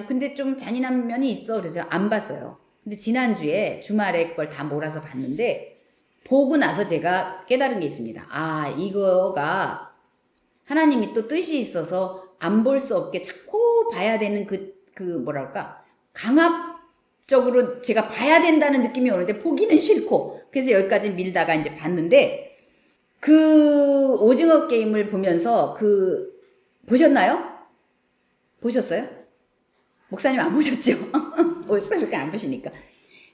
근데 좀 잔인한 면이 있어. 그래서 안 봤어요. 근데 지난주에 주말에 그걸 다 몰아서 봤는데 보고 나서 제가 깨달은 게 있습니다. 이거가 하나님이 또 뜻이 있어서 안 볼 수 없게 자꾸 봐야 되는 강압적으로 제가 봐야 된다는 느낌이 오는데 보기는 싫고 그래서 여기까지 밀다가 이제 봤는데 그 오징어 게임을 보면서 보셨나요? 보셨어요? 목사님 안 보셨죠? 벌써 그렇게 안 보시니까.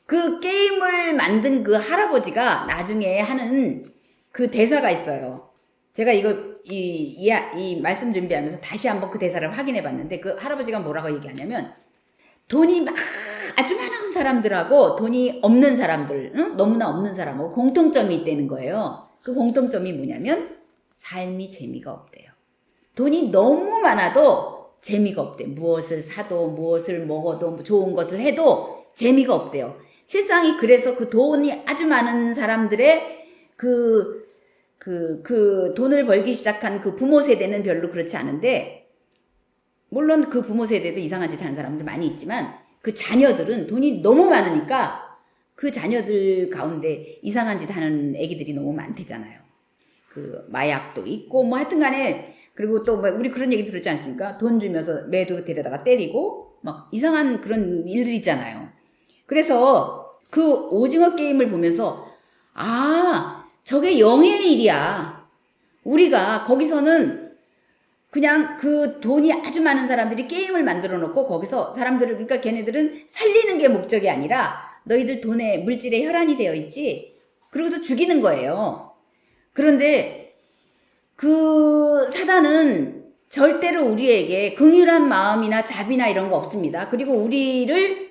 그 게임을 만든 그 할아버지가 나중에 하는 그 대사가 있어요. 제가 이 말씀 준비하면서 다시 한번 그 대사를 확인해 봤는데 그 할아버지가 뭐라고 얘기하냐면 돈이 아주 많은 사람들하고 돈이 없는 사람들, 너무나 없는 사람하고 공통점이 있다는 거예요. 그 공통점이 뭐냐면 삶이 재미가 없대요. 돈이 너무 많아도 재미가 없대요. 무엇을 사도 무엇을 먹어도 좋은 것을 해도 재미가 없대요. 실상이 그래서 그 돈이 아주 많은 사람들의 그 돈을 벌기 시작한 그 부모 세대는 별로 그렇지 않은데 물론 그 부모 세대도 이상한 짓 하는 사람들 많이 있지만 그 자녀들은 돈이 너무 많으니까 그 자녀들 가운데 이상한 짓 하는 애기들이 너무 많대잖아요. 그 마약도 있고 뭐 하여튼간에 그리고 또 뭐 우리 그런 얘기 들었지 않습니까? 돈 주면서 매도 데려다가 때리고 막 이상한 그런 일들 있잖아요. 그래서 그 오징어 게임을 보면서 아 저게 영의 일이야. 우리가 거기서는 그냥 그 돈이 아주 많은 사람들이 게임을 만들어 놓고 거기서 사람들을 그러니까 걔네들은 살리는 게 목적이 아니라 너희들 돈에 물질에 혈안이 되어 있지. 그러고서 죽이는 거예요. 그런데 그 사단은 절대로 우리에게 긍휼한 마음이나 자비나 이런 거 없습니다. 그리고 우리를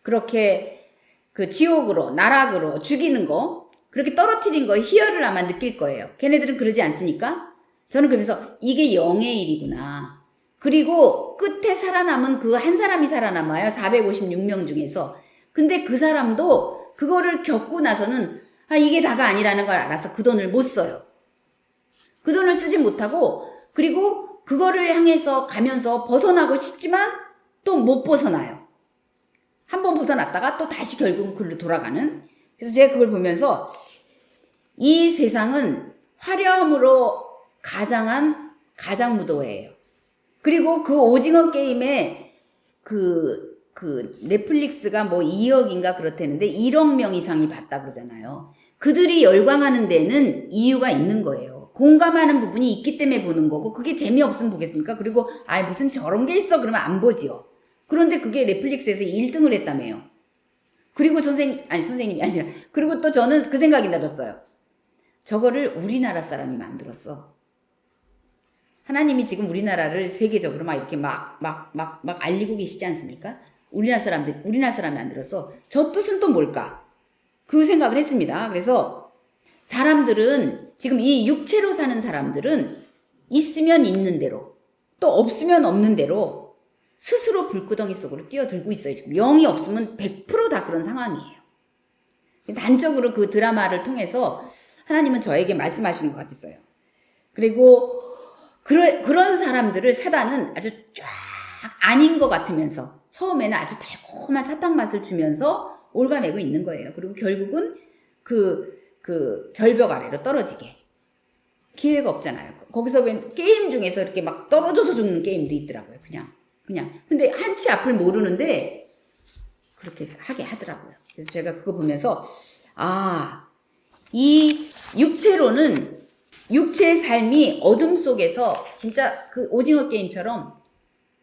그렇게 그 지옥으로 나락으로 죽이는 거 그렇게 떨어뜨린 거 희열을 아마 느낄 거예요. 걔네들은 그러지 않습니까? 저는 그러면서 이게 영의 일이구나. 그리고 끝에 살아남은 그 한 사람이 살아남아요. 456명 중에서. 근데 그 사람도 그거를 겪고 나서는 아 이게 다가 아니라는 걸 알아서 그 돈을 못 써요. 그 돈을 쓰지 못하고 그리고 그거를 향해서 가면서 벗어나고 싶지만 또 못 벗어나요. 한번 벗어났다가 또 다시 결국은 글로 돌아가는. 그래서 제가 그걸 보면서 이 세상은 화려함으로 가장한 가장무도회예요. 그리고 그 오징어 게임에 그 넷플릭스가 뭐 2억인가 그렇다는데 1억 명 이상이 봤다 그러잖아요. 그들이 열광하는 데는 이유가 있는 거예요. 공감하는 부분이 있기 때문에 보는 거고 그게 재미없으면 보겠습니까? 그리고 아 무슨 저런 게 있어 그러면 안 보지요. 그런데 그게 넷플릭스에서 1등을 했다며요. 그리고 선생님이 아니라 그리고 또 저는 그 생각이 들었어요. 저거를 우리나라 사람이 만들었어. 하나님이 지금 우리나라를 세계적으로 막 이렇게 막 알리고 계시지 않습니까? 우리나라 사람이 만들었어. 저 뜻은 또 뭘까? 그 생각을 했습니다. 그래서 사람들은 지금 이 육체로 사는 사람들은 있으면 있는 대로 또 없으면 없는 대로 스스로 불구덩이 속으로 뛰어들고 있어요. 지금 영이 없으면 100%다 그런 상황이에요. 단적으로 그 드라마를 통해서 하나님은 저에게 말씀하시는 것 같았어요. 그리고 그런 사람들을 사단은 아주 쫙 아닌 것 같으면서 처음에는 아주 달콤한 사탕 맛을 주면서 올가매고 있는 거예요. 그리고 결국은 그 절벽 아래로 떨어지게. 기회가 없잖아요. 거기서 왜 게임 중에서 이렇게 막 떨어져서 죽는 게임도 있더라고요. 그냥. 근데 한치 앞을 모르는데 그렇게 하게 하더라고요. 그래서 제가 그거 보면서 아, 이 육체로는 육체의 삶이 어둠 속에서 진짜 그 오징어 게임처럼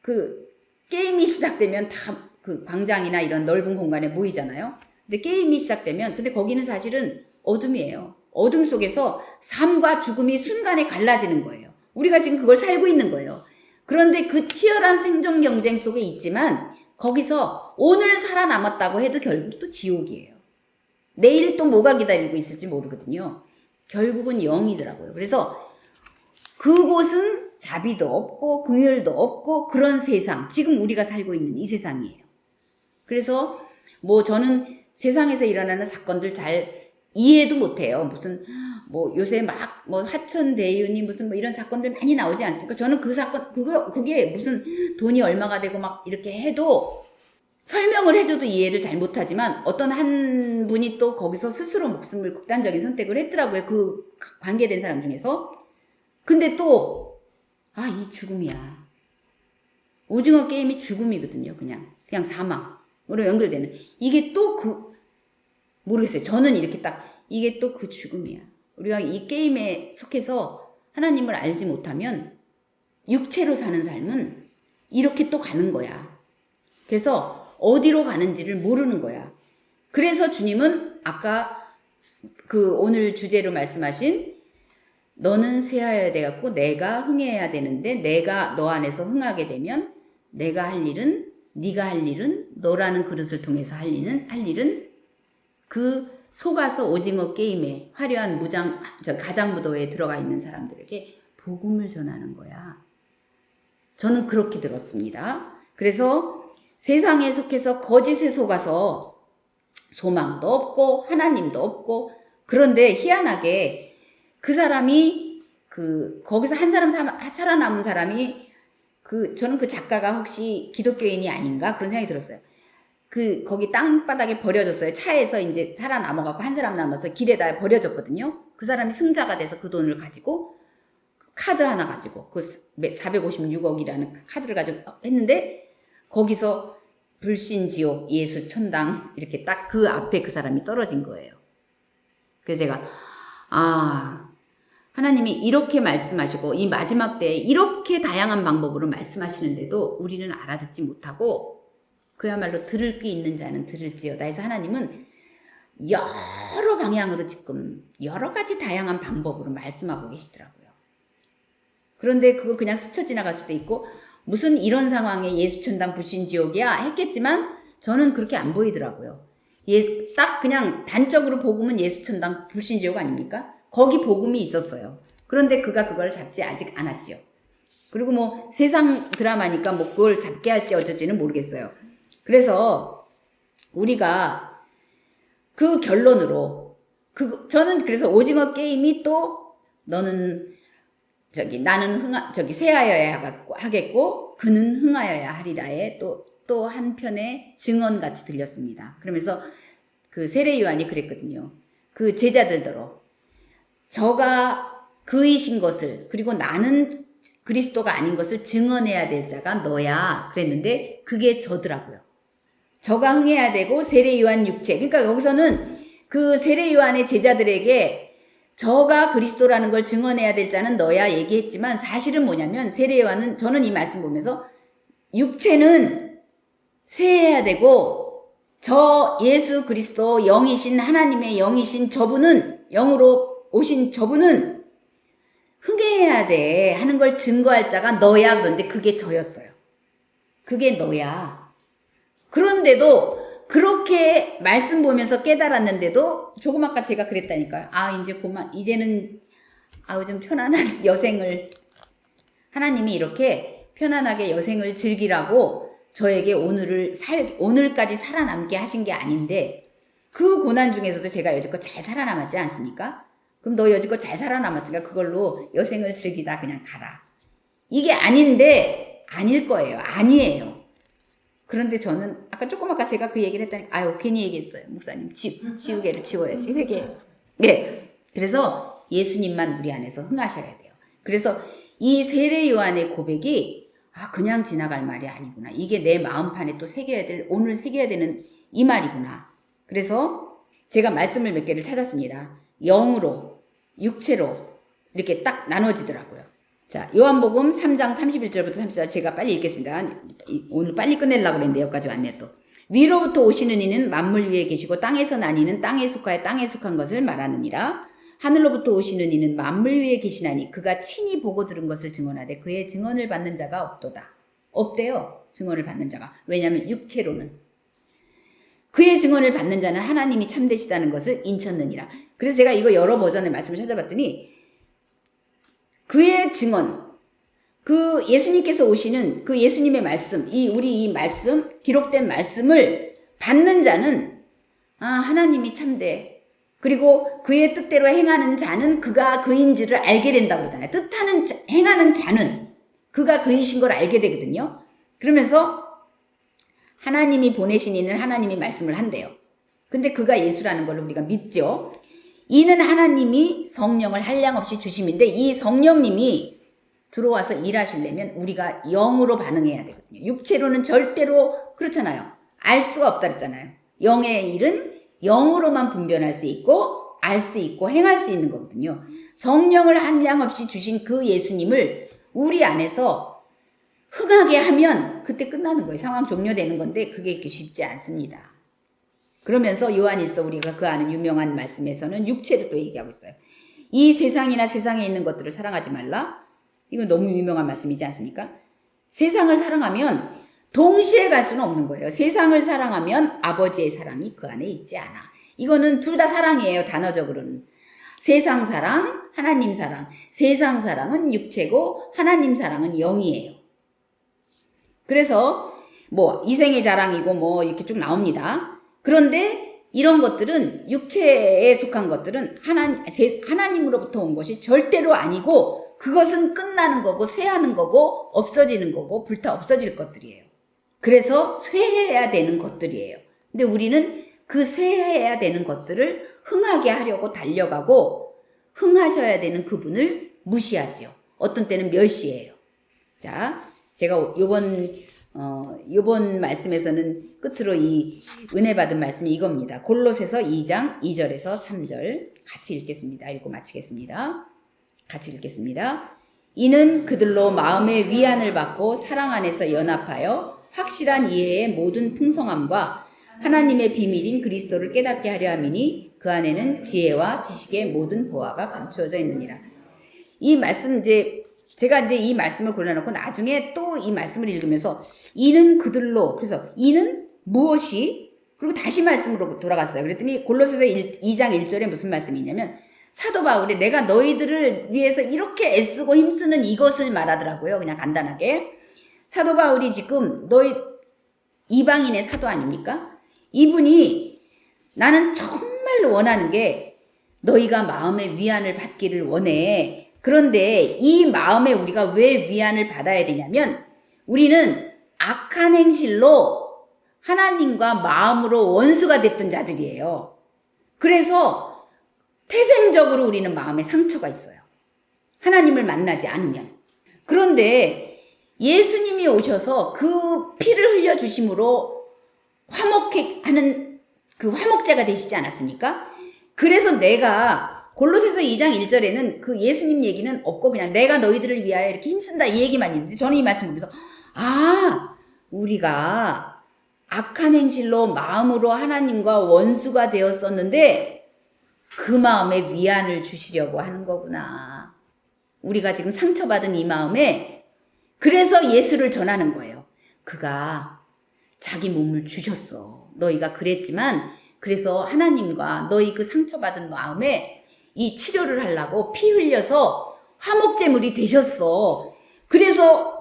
그 게임이 시작되면 다 그 광장이나 이런 넓은 공간에 모이잖아요. 근데 게임이 시작되면 근데 거기는 사실은 어둠이에요. 어둠 속에서 삶과 죽음이 순간에 갈라지는 거예요. 우리가 지금 그걸 살고 있는 거예요. 그런데 그 치열한 생존 경쟁 속에 있지만 거기서 오늘 살아남았다고 해도 결국 또 지옥이에요. 내일 또 뭐가 기다리고 있을지 모르거든요. 결국은 영이더라고요. 그래서 그곳은 자비도 없고 긍휼도 없고 그런 세상, 지금 우리가 살고 있는 이 세상이에요. 그래서 뭐 저는 세상에서 일어나는 사건들 잘 이해도 못해요. 무슨 뭐 요새 막 뭐 하천대유니 무슨 뭐 이런 사건들 많이 나오지 않습니까? 저는 그 사건 그게 무슨 돈이 얼마가 되고 막 이렇게 해도 설명을 해줘도 이해를 잘 못하지만 어떤 한 분이 또 거기서 스스로 목숨을 극단적인 선택을 했더라고요. 그 관계된 사람 중에서. 근데 또 이 죽음이야. 오징어 게임이 죽음이거든요. 그냥 사망으로 연결되는. 이게 또 모르겠어요. 저는 이렇게 딱 이게 또 그 죽음이야. 우리가 이 게임에 속해서 하나님을 알지 못하면 육체로 사는 삶은 이렇게 또 가는 거야. 그래서 어디로 가는지를 모르는 거야. 그래서 주님은 아까 그 오늘 주제로 말씀하신 너는 쇠하여야 돼갖고 내가 흥해야 되는데 내가 너 안에서 흥하게 되면 내가 할 일은 네가 할 일은 너라는 그릇을 통해서 할 일은 그 속아서 오징어 게임에 화려한 가장무도에 들어가 있는 사람들에게 복음을 전하는 거야. 저는 그렇게 들었습니다. 그래서 세상에 속해서 거짓에 속아서 소망도 없고 하나님도 없고 그런데 희한하게 그 사람이 거기서 한 사람 살아남은 사람이 저는 그 작가가 혹시 기독교인이 아닌가 그런 생각이 들었어요. 거기 땅바닥에 버려졌어요. 차에서 이제 살아남아갖고 한 사람 남아서 길에다 버려졌거든요. 그 사람이 승자가 돼서 그 돈을 가지고 카드 하나 가지고 그 456억이라는 카드를 가지고 했는데 거기서 불신지옥 예수 천당 이렇게 딱 그 앞에 그 사람이 떨어진 거예요. 그래서 제가 하나님이 이렇게 말씀하시고 이 마지막 때에 이렇게 다양한 방법으로 말씀하시는데도 우리는 알아듣지 못하고 그야말로 들을 귀 있는 자는 들을지어다 해서 하나님은 여러 방향으로 지금 여러 가지 다양한 방법으로 말씀하고 계시더라고요. 그런데 그거 그냥 스쳐 지나갈 수도 있고 무슨 이런 상황에 예수천당 불신지옥이야 했겠지만 저는 그렇게 안 보이더라고요. 딱 그냥 단적으로 복음은 예수천당 불신지옥 아닙니까? 거기 복음이 있었어요. 그런데 그가 그걸 잡지 아직 않았지요. 그리고 뭐 세상 드라마니까 뭐 그걸 잡게 할지 어쩔지는 모르겠어요. 그래서 우리가 그 결론으로 저는 그래서 오징어 게임이 또 나는 쇠하여야 하겠고 그는 흥하여야 하리라의 또 한편의 증언같이 들렸습니다. 그러면서 그 세례 요한이 그랬거든요. 그 제자들더러 저가 그이신 것을 그리고 나는 그리스도가 아닌 것을 증언해야 될 자가 너야 그랬는데 그게 저더라고요. 저가 흥해야 되고 세례 요한 육체. 그러니까 여기서는 그 세례 요한의 제자들에게 저가 그리스도라는 걸 증언해야 될 자는 너야 얘기했지만 사실은 뭐냐면 세례 요한은 저는 이 말씀 보면서 육체는 쇠해야 되고 저 예수 그리스도 영이신 하나님의 영이신 저분은 영으로 오신 저분은 흥해야 돼 하는 걸 증거할 자가 너야. 그런데 그게 저였어요. 그게 너야. 그런데도 그렇게 말씀 보면서 깨달았는데도 조금 아까 제가 그랬다니까요. 이제는 좀 편안한 여생을 하나님이 이렇게 편안하게 여생을 즐기라고 저에게 오늘까지 살아남게 하신 게 아닌데 그 고난 중에서도 제가 여지껏 잘 살아남았지 않습니까? 그럼 너 여지껏 잘 살아남았으니까 그걸로 여생을 즐기다 그냥 가라. 이게 아닌데 아닐 거예요. 아니에요. 그런데 저는 아까 제가 그 얘기를 했다니까 괜히 얘기했어요. 목사님 지우개를 치워야지 회개해야지. 네. 그래서 예수님만 우리 안에서 흥하셔야 돼요. 그래서 이 세례 요한의 고백이 그냥 지나갈 말이 아니구나. 이게 내 마음판에 또 오늘 새겨야 되는 이 말이구나. 그래서 제가 말씀을 몇 개를 찾았습니다. 영으로, 육체로 이렇게 딱 나눠지더라고요. 자, 요한복음 3장 31절부터 34절 제가 빨리 읽겠습니다. 오늘 빨리 끝내려고 그랬는데 여기까지 왔네 또. 위로부터 오시는 이는 만물 위에 계시고 땅에서 난 이는 땅에 속하여 땅에 속한 것을 말하느니라. 하늘로부터 오시는 이는 만물 위에 계시나니 그가 친히 보고 들은 것을 증언하되 그의 증언을 받는 자가 없도다. 없대요. 증언을 받는 자가. 왜냐하면 육체로는. 그의 증언을 받는 자는 하나님이 참되시다는 것을 인쳤느니라. 그래서 제가 이거 여러 버전의 말씀을 찾아봤더니 그의 증언, 그 예수님께서 오시는 그 예수님의 말씀, 우리 이 말씀, 기록된 말씀을 받는 자는 하나님이 참돼. 그리고 그의 뜻대로 행하는 자는 그가 그인지를 알게 된다고 그러잖아요. 행하는 자는 그가 그이신 걸 알게 되거든요. 그러면서 하나님이 보내신 이는 하나님이 말씀을 한대요. 근데 그가 예수라는 걸 우리가 믿죠. 이는 하나님이 성령을 한량없이 주심인데 이 성령님이 들어와서 일하시려면 우리가 영으로 반응해야 되거든요. 육체로는 절대로 그렇잖아요. 알 수가 없다 그랬잖아요. 영의 일은 영으로만 분별할 수 있고 알 수 있고 행할 수 있는 거거든요. 성령을 한량없이 주신 그 예수님을 우리 안에서 흥하게 하면 그때 끝나는 거예요. 상황 종료되는 건데 그게 이렇게 쉽지 않습니다. 그러면서 요한일서 우리가 그 아는 유명한 말씀에서는 육체를 또 얘기하고 있어요. 이 세상이나 세상에 있는 것들을 사랑하지 말라. 이건 너무 유명한 말씀이지 않습니까? 세상을 사랑하면 동시에 갈 수는 없는 거예요. 세상을 사랑하면 아버지의 사랑이 그 안에 있지 않아. 이거는 둘 다 사랑이에요. 단어적으로는. 세상 사랑, 하나님 사랑. 세상 사랑은 육체고 하나님 사랑은 영이에요. 그래서 이생의 자랑이고 이렇게 쭉 나옵니다. 그런데 이런 것들은 육체에 속한 것들은 하나님으로부터 온 것이 절대로 아니고 그것은 끝나는 거고 쇠하는 거고 없어지는 거고 불타 없어질 것들이에요. 그래서 쇠해야 되는 것들이에요. 근데 우리는 그 쇠해야 되는 것들을 흥하게 하려고 달려가고 흥하셔야 되는 그분을 무시하지요. 어떤 때는 멸시해요. 자, 제가 요번 말씀에서는 끝으로 이 은혜 받은 말씀이 이겁니다. 골로새서 2장 2절에서 3절 같이 읽겠습니다. 읽고 마치겠습니다. 같이 읽겠습니다. 이는 그들로 마음의 위안을 받고 사랑 안에서 연합하여 확실한 이해의 모든 풍성함과 하나님의 비밀인 그리스도를 깨닫게 하려 함이니 그 안에는 지혜와 지식의 모든 보화가 감추어져 있느니라. 이 말씀 제가 이 말씀을 골라놓고 나중에 또 이 말씀을 읽으면서 이는 그들로, 그래서 이는 무엇이, 그리고 다시 말씀으로 돌아갔어요. 그랬더니 골로새서 2장 1절에 무슨 말씀이 있냐면 사도 바울이 내가 너희들을 위해서 이렇게 애쓰고 힘쓰는 이것을 말하더라고요. 그냥 간단하게. 사도 바울이 지금 너희 이방인의 사도 아닙니까? 이분이 나는 정말로 원하는 게 너희가 마음의 위안을 받기를 원해. 그런데 이 마음에 우리가 왜 위안을 받아야 되냐면 우리는 악한 행실로 하나님과 마음으로 원수가 됐던 자들이에요. 그래서 태생적으로 우리는 마음에 상처가 있어요. 하나님을 만나지 않으면. 그런데 예수님이 오셔서 그 피를 흘려주심으로 화목케 하는 그 화목제가 되시지 않았습니까? 그래서 내가 골로새서 2장 1절에는 그 예수님 얘기는 없고 그냥 내가 너희들을 위하여 이렇게 힘쓴다 이 얘기만 있는데 저는 이 말씀을 보면서 우리가 악한 행실로 마음으로 하나님과 원수가 되었었는데 그 마음에 위안을 주시려고 하는 거구나. 우리가 지금 상처받은 이 마음에 그래서 예수를 전하는 거예요. 그가 자기 몸을 주셨어. 너희가 그랬지만 그래서 하나님과 너희 그 상처받은 마음에 이 치료를 하려고 피 흘려서 화목제물이 되셨어. 그래서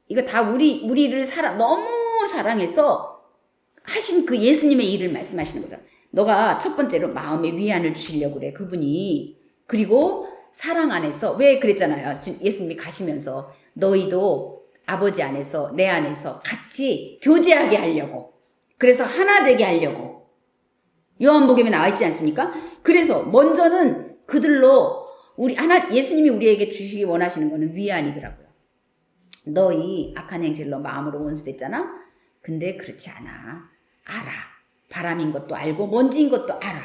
이거 다 우리를 너무 사랑해서 하신 그 예수님의 일을 말씀하시는 거다. 너가 첫 번째로 마음의 위안을 주시려고 그래. 그분이. 그리고 사랑 안에서 왜 그랬잖아요. 예수님이 가시면서 너희도 아버지 안에서 내 안에서 같이 교제하게 하려고. 그래서 하나 되게 하려고. 요한복음에 나와 있지 않습니까? 그래서 먼저는 그들로 예수님이 우리에게 주시기 원하시는 거는 위안이더라고요. 너희 악한 행실로 마음으로 원수됐잖아? 근데 그렇지 않아. 알아. 바람인 것도 알고 먼지인 것도 알아.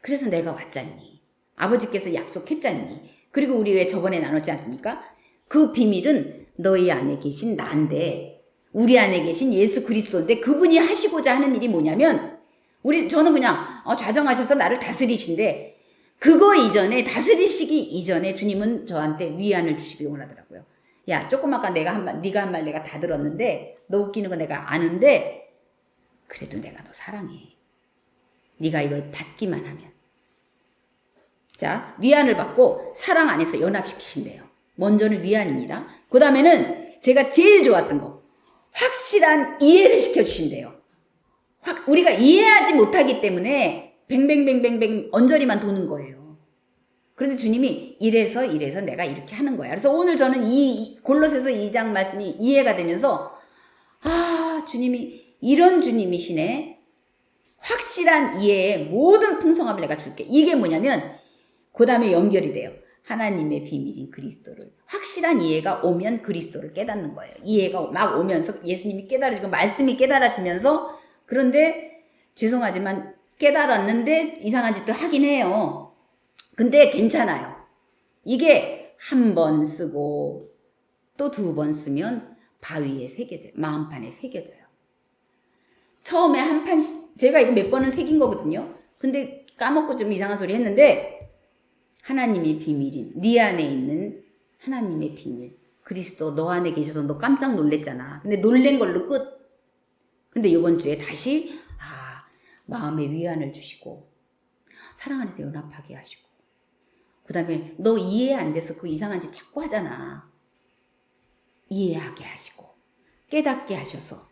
그래서 내가 왔잖니. 아버지께서 약속했잖니. 그리고 우리 왜 저번에 나눴지 않습니까? 그 비밀은 너희 안에 계신 나인데 우리 안에 계신 예수 그리스도인데 그분이 하시고자 하는 일이 뭐냐면 저는 그냥 좌정하셔서 나를 다스리신데 그거 이전에 다스리시기 이전에 주님은 저한테 위안을 주시길 원하더라고요. 야, 조금 아까 네가 한 말 내가 다 들었는데 너 웃기는 거 내가 아는데 그래도 내가 너 사랑해. 네가 이걸 받기만 하면. 자, 위안을 받고 사랑 안에서 연합시키신대요. 먼저는 위안입니다. 그 다음에는 제가 제일 좋았던 거 확실한 이해를 시켜주신대요. 우리가 이해하지 못하기 때문에 뱅뱅뱅뱅뱅 언저리만 도는 거예요. 그런데 주님이 이래서 내가 이렇게 하는 거야. 그래서 오늘 저는 이 골로새서 2장 말씀이 이해가 되면서 주님이 이런 주님이시네. 확실한 이해의 모든 풍성함을 내가 줄게. 이게 뭐냐면 그 다음에 연결이 돼요. 하나님의 비밀인 그리스도를. 확실한 이해가 오면 그리스도를 깨닫는 거예요. 이해가 막 오면서 예수님이 깨달아지고 말씀이 깨달아지면서 그런데 죄송하지만 깨달았는데 이상한 짓도 하긴 해요. 근데 괜찮아요. 이게 한 번 쓰고 또 두 번 쓰면 바위에 새겨져요. 마음판에 새겨져요. 처음에 제가 이거 몇 번은 새긴 거거든요. 근데 까먹고 좀 이상한 소리 했는데 하나님의 비밀인 네 안에 있는 하나님의 비밀 그리스도 너 안에 계셔서 너 깜짝 놀랬잖아. 근데 놀란 걸로 끝. 근데 이번 주에 다시 마음의 위안을 주시고 사랑 안에서 연합하게 하시고 그 다음에 너 이해 안 돼서 그 이상한 짓 자꾸 하잖아. 이해하게 하시고 깨닫게 하셔서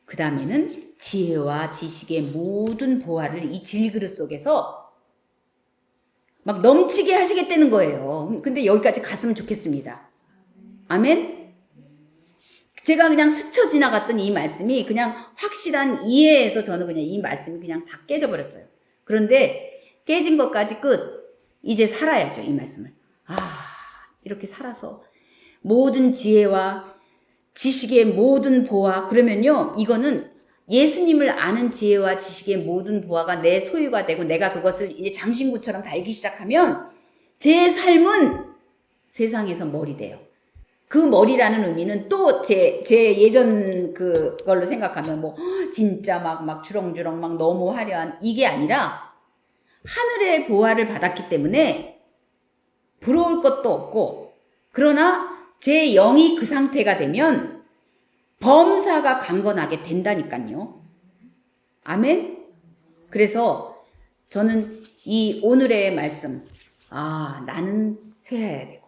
그 다음에는 지혜와 지식의 모든 보화를 이 질그릇 속에서 막 넘치게 하시겠다는 거예요. 근데 여기까지 갔으면 좋겠습니다. 아멘? 제가 그냥 스쳐 지나갔던 이 말씀이 그냥 확실한 이해에서 저는 그냥 이 말씀이 그냥 다 깨져버렸어요. 그런데 깨진 것까지 끝. 이제 살아야죠, 이 말씀을. 이렇게 살아서 모든 지혜와 지식의 모든 보화. 그러면요, 이거는 예수님을 아는 지혜와 지식의 모든 보화가 내 소유가 되고 내가 그것을 이제 장신구처럼 달기 시작하면 제 삶은 세상에서 머리 돼요. 그 머리라는 의미는 또 제 예전 그걸로 생각하면 뭐 진짜 막 주렁주렁 막 너무 화려한 이게 아니라 하늘의 보화를 받았기 때문에 부러울 것도 없고, 그러나 제 영이 그 상태가 되면 범사가 강건하게 된다니까요. 아멘? 그래서 저는 이 오늘의 말씀, 나는 쇠해야 되고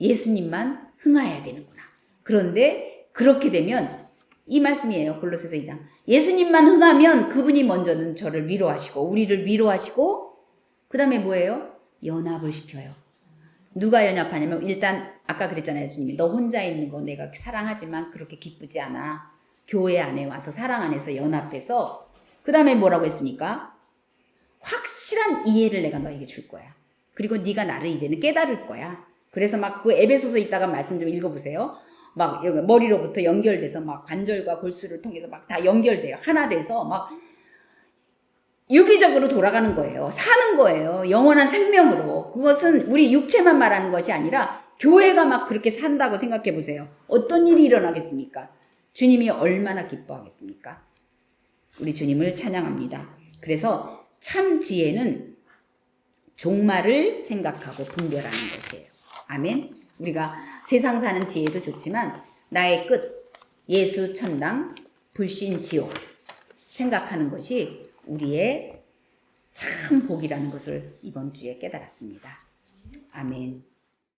예수님만 흥하여야 되는구나. 그런데 그렇게 되면 이 말씀이에요. 골로새서 2장. 예수님만 흥하면 그분이 먼저는 저를 위로하시고 우리를 위로하시고 그 다음에 뭐예요? 연합을 시켜요. 누가 연합하냐면 일단 아까 그랬잖아요. 주님이 너 혼자 있는 거 내가 사랑하지만 그렇게 기쁘지 않아. 교회 안에 와서 사랑 안에서 연합해서 그 다음에 뭐라고 했습니까? 확실한 이해를 내가 너에게 줄 거야. 그리고 네가 나를 이제는 깨달을 거야. 그래서 막 그 에베소서 있다가 말씀 좀 읽어보세요. 막 머리로부터 연결돼서 막 관절과 골수를 통해서 막 다 연결돼요. 하나 돼서 막 유기적으로 돌아가는 거예요. 사는 거예요. 영원한 생명으로. 그것은 우리 육체만 말하는 것이 아니라 교회가 막 그렇게 산다고 생각해 보세요. 어떤 일이 일어나겠습니까? 주님이 얼마나 기뻐하겠습니까? 우리 주님을 찬양합니다. 그래서 참 지혜는 종말을 생각하고 분별하는 것이에요. 아멘. 우리가 세상 사는 지혜도 좋지만 나의 끝, 예수 천당, 불신 지옥 생각하는 것이 우리의 참 복이라는 것을 이번 주에 깨달았습니다. 아멘.